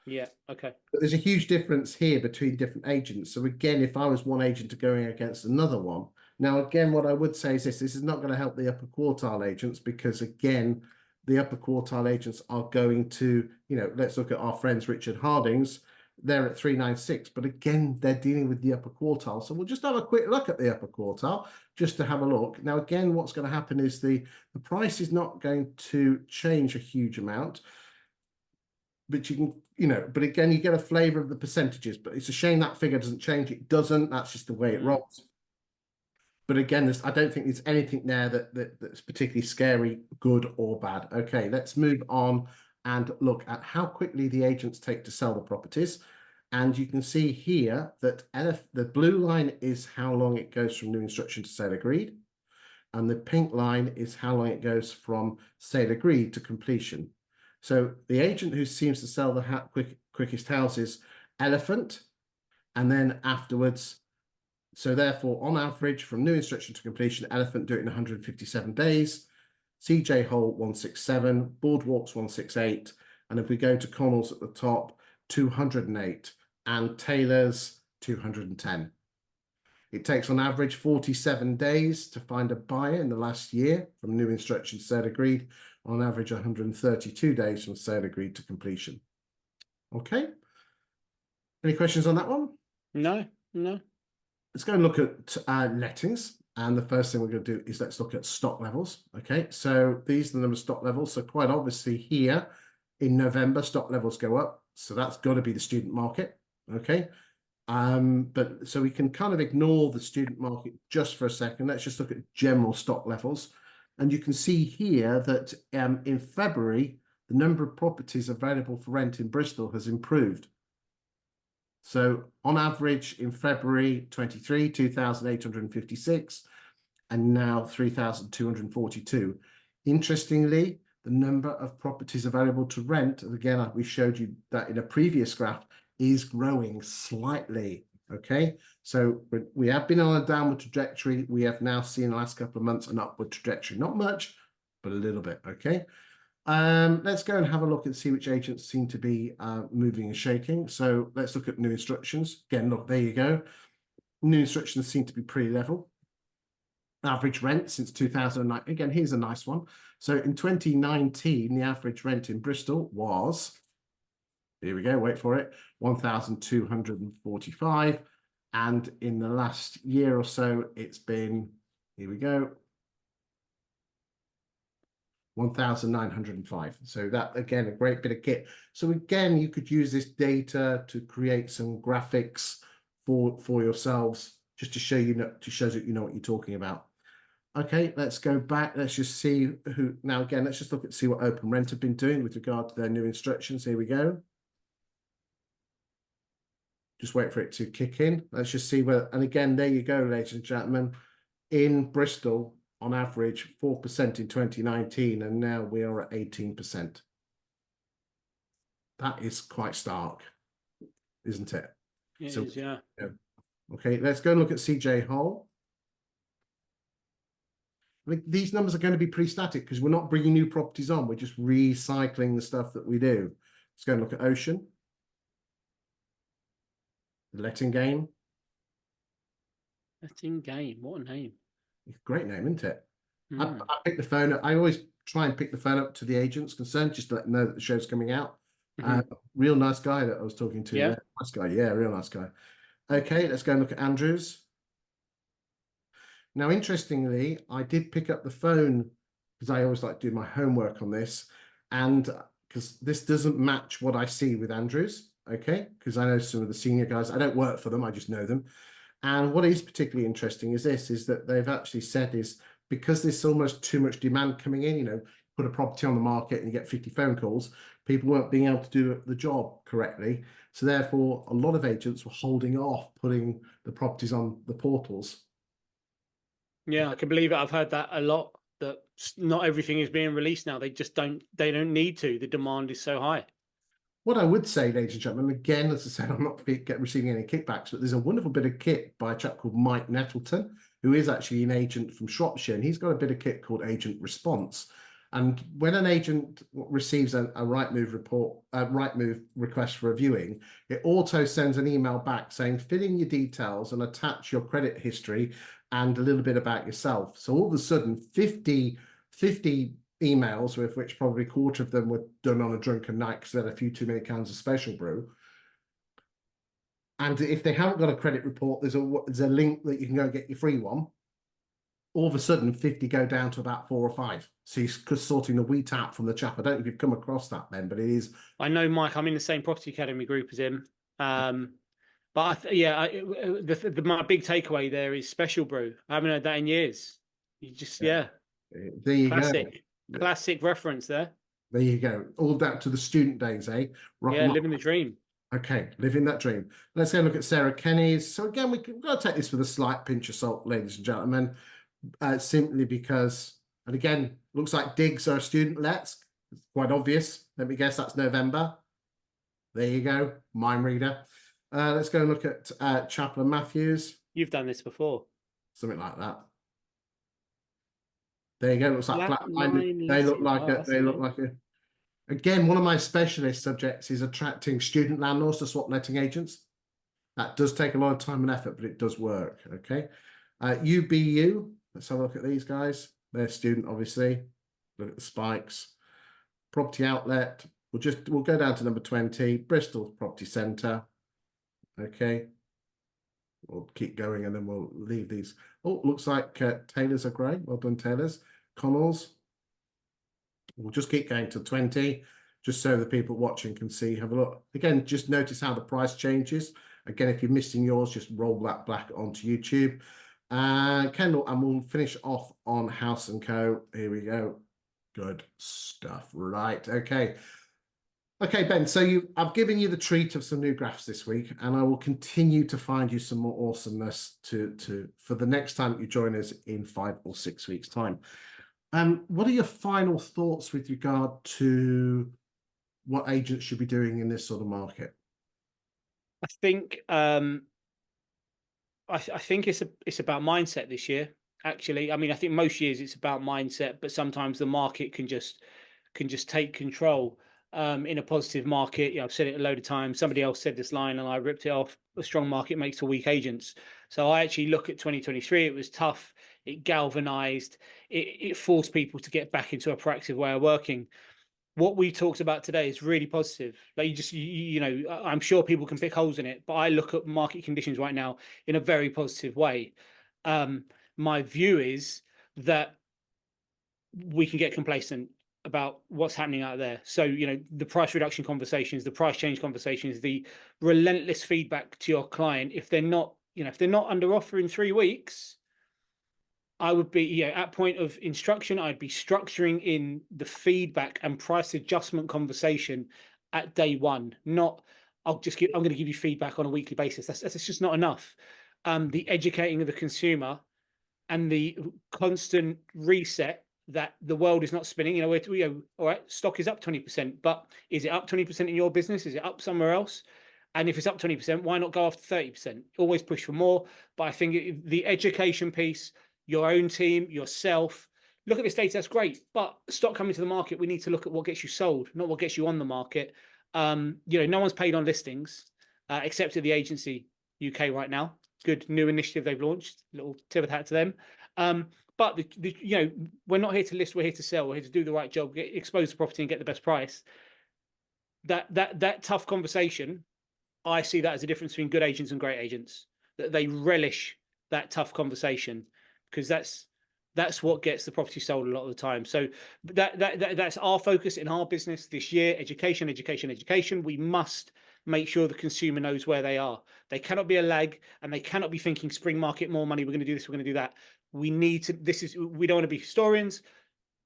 Yeah. Okay. But there's a huge difference here between different agents. So again, if I was one agent going against another one, now again, what I would say is this is not going to help the upper quartile agents because again, the upper quartile agents are going to, let's look at our friends Richard Harding's. They're at 396, but again, they're dealing with the upper quartile. So we'll just have a quick look at the upper quartile just to have a look. Now, again, what's going to happen is the price is not going to change a huge amount, but you can, but again, you get a flavor of the percentages, but it's a shame that figure doesn't change. It doesn't. That's just the way it rolls. But again, I don't think there's anything there that's particularly scary, good or bad. Okay, let's move on and look at how quickly the agents take to sell the properties. And you can see here that the blue line is how long it goes from new instruction to sale agreed. And the pink line is how long it goes from sale agreed to completion. So the agent who seems to sell the quickest houses, Elephant, and then afterwards. So therefore, on average, from new instruction to completion, Elephant do it in 157 days. CJ Hole 167, Boardwalks 168, and if we go to Connell's at the top, 208, and Taylor's 210. It takes on average 47 days to find a buyer in the last year from new instruction to sale agreed, on average 132 days from sale agreed to completion. Okay. Any questions on that one? No. Let's go and look at lettings. And the first thing we're going to do is let's look at stock levels. Okay, so these are the number of stock levels. So quite obviously here in November, stock levels go up. So that's got to be the student market. Okay. But so we can kind of ignore the student market just for a second. Let's just look at general stock levels. And you can see here that in February, the number of properties available for rent in Bristol has improved. So on average in February 23, 2,856, and now 3,242. Interestingly, the number of properties available to rent, and again, we showed you that in a previous graph, is growing slightly. Okay, so we have been on a downward trajectory. We have now seen in the last couple of months an upward trajectory, not much, but a little bit. Okay. Let's go and have a look and see which agents seem to be moving and shaking. So let's look at new instructions. Again, look, there you go. New instructions seem to be pretty level. Average rent since 2009. Again, here's a nice one. So in 2019, the average rent in Bristol was, here we go, wait for it, 1,245. And in the last year or so, it's been, here we go, 1,905. So that, again, a great bit of kit. So again, you could use this data to create some graphics for yourselves, just to show that you know what you're talking about. Okay, let's go back. Let's just see who, now again, let's just look at see what Open Rent have been doing with regard to their new instructions. Here we go. Just wait for it to kick in. Let's just see where, and again, there you go, ladies and gentlemen. In Bristol, on average, 4% in 2019, and now we are at 18%. That is quite stark, isn't it? It is, yeah. Okay, let's go and look at CJ Hole. I think these numbers are going to be pretty static because we're not bringing new properties on. We're just recycling the stuff that we do. Let's go and look at Ocean. The letting game. Letting game. What a name. Great name, isn't it? Mm. I pick the phone up. I always try and pick the phone up to the agents concerned, just to let them know that the show's coming out. Mhm. Real nice guy that I was talking to Yeah. there. Nice guy, yeah, real nice guy. Okay, let's go and look at Andrews. Now, interestingly, I did pick up the phone because I always like to do my homework on this, and because this doesn't match what I see with Andrews, okay? Because I know some of the senior guys, I don't work for them, I just know them. And what is particularly interesting is this, is that they've actually said is because there's so much too much demand coming in, put a property on the market and you get 50 phone calls, people weren't being able to do the job correctly. So therefore, a lot of agents were holding off putting the properties on the portals. Yeah, I can believe it. I've heard that a lot, that not everything is being released now. They just they don't need to. The demand is so high. What I would say, ladies and gentlemen, again, as I said, I'm not receiving any kickbacks, but there's a wonderful bit of kit by a chap called Mike Nettleton, who is actually an agent from Shropshire, and he's got a bit of kit called Agent Response. And when an agent receives a Rightmove report, a Rightmove request for a viewing, it auto sends an email back saying, fill in your details and attach your credit history and a little bit about yourself. So all of a sudden, 50 emails, with which probably a quarter of them were done on a drunken night because they had a few too many cans of special brew. And if they haven't got a credit report, there's a link that you can go and get your free one. All of a sudden, 50 go down to about 4 or 5. So he's sorting the wheat out from the chap. I don't know if you've come across that, Ben, but it is. I know, Mike. I'm in the same property academy group as him. But my big takeaway there is special brew. I haven't heard that in years. You just, yeah, There you go. classic reference there. There you go. All down to the student days, eh? Rock Yeah, 'em up. living the dream. Okay, living that dream. Let's go and look at Sarah Kenny's. So again, we've got to take this with a slight pinch of salt, ladies and gentlemen, simply because, and again, looks like digs are a student lets. It's quite obvious. Let me guess, that's November. There you go, mind reader. Let's go and look at Chaplain Matthews. You've done this before. Something like that. There you go. Looks like flatline. They look like a. Again, one of my specialist subjects is attracting student landlords to swap letting agents. That does take a lot of time and effort, but it does work. Okay. UBU. Let's have a look at these guys. They're student, obviously. Look at the spikes. Property outlet. We'll go down to number 20. Bristol Property Centre. Okay. We'll keep going and then we'll leave these. Oh, looks like Taylors are great. Well done, Taylors. Connells. We'll just keep going to 20, just so the people watching can see. Have a look. Again, just notice how the price changes. Again, if you're missing yours, just roll that back onto YouTube. Kendall, and we'll finish off on House & Co. Here we go. Good stuff. Right. Okay. Okay, Ben, so I've given you the treat of some new graphs this week, and I will continue to find you some more awesomeness for the next time you join us in 5 or 6 weeks' time. What are your final thoughts with regard to what agents should be doing in this sort of market? I think I think it's about mindset this year. Actually, I mean, I think most years it's about mindset, but sometimes the market can just take control. In a positive market, I've said it a load of times. Somebody else said this line, and I ripped it off. A strong market makes for weak agents. So I actually look at 2023. It was tough. It galvanized. It forced people to get back into a proactive way of working. What we talked about today is really positive. Like I'm sure people can pick holes in it, but I look at market conditions right now in a very positive way. My view is that we can get complacent about what's happening out there. So, the price reduction conversations, the price change conversations, the relentless feedback to your client. If they're not under offer in 3 weeks, I would be, at point of instruction, I'd be structuring in the feedback and price adjustment conversation at day one. Not, I'm going to give you feedback on a weekly basis. That's just not enough. The educating of the consumer and the constant reset that the world is not spinning. We go, all right, stock is up 20%, but is it up 20% in your business? Is it up somewhere else? And if it's up 20%, why not go after 30%? Always push for more. But I think the education piece, your own team, yourself, look at this data, that's great. But stock coming to the market, we need to look at what gets you sold, not what gets you on the market. No one's paid on listings, except at the agency UK right now. Good new initiative they've launched. Little tip of the hat to them. But we're not here to list. We're here to sell. We're here to do the right job, expose the property, and get the best price. That tough conversation, I see that as a difference between good agents and great agents. That they relish that tough conversation, because that's what gets the property sold a lot of the time. So that's our focus in our business this year: education, education, education. We must make sure the consumer knows where they are. They cannot be a lag, and they cannot be thinking spring market, more money, we're going to do this, we're going to do that. We need to, we don't want to be historians,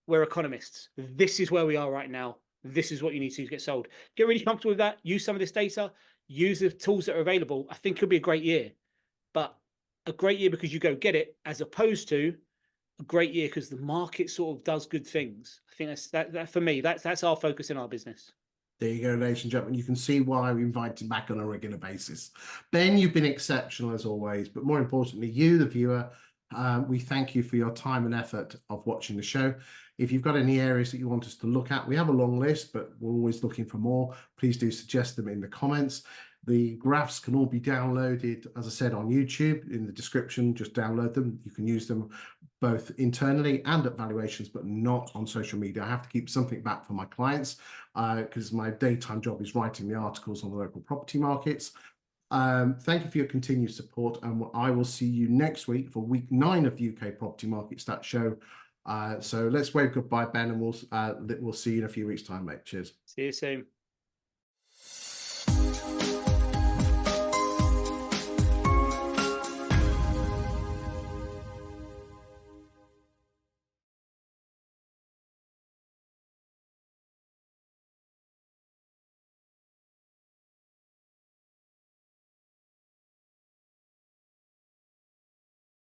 we're economists. This is where we are right now. This is what you need to do to get sold. Get really comfortable with that. Use some of this data, use the tools that are available. I think it'll be a great year, but a great year because you go get it, as opposed to a great year because the market sort of does good things. I think that for me, that's our focus in our business. There you go, ladies and gentlemen. You can see why we invite him back on a regular basis. Ben, you've been exceptional as always, but more importantly, you, the viewer, we thank you for your time and effort of watching the show. If you've got any areas that you want us to look at, we have a long list, but we're always looking for more. Please do suggest them in the comments. The graphs can all be downloaded, as I said, on YouTube in the description. Just download them. You can use them both internally and at valuations, but not on social media. I have to keep something back for my clients because my daytime job is writing the articles on the local property markets. Thank you for your continued support, and I will see you next week for week 9 of UK Property Market Stats Show. So let's wave goodbye, Ben, and we'll see you in a few weeks' time, mate. Cheers. See you soon.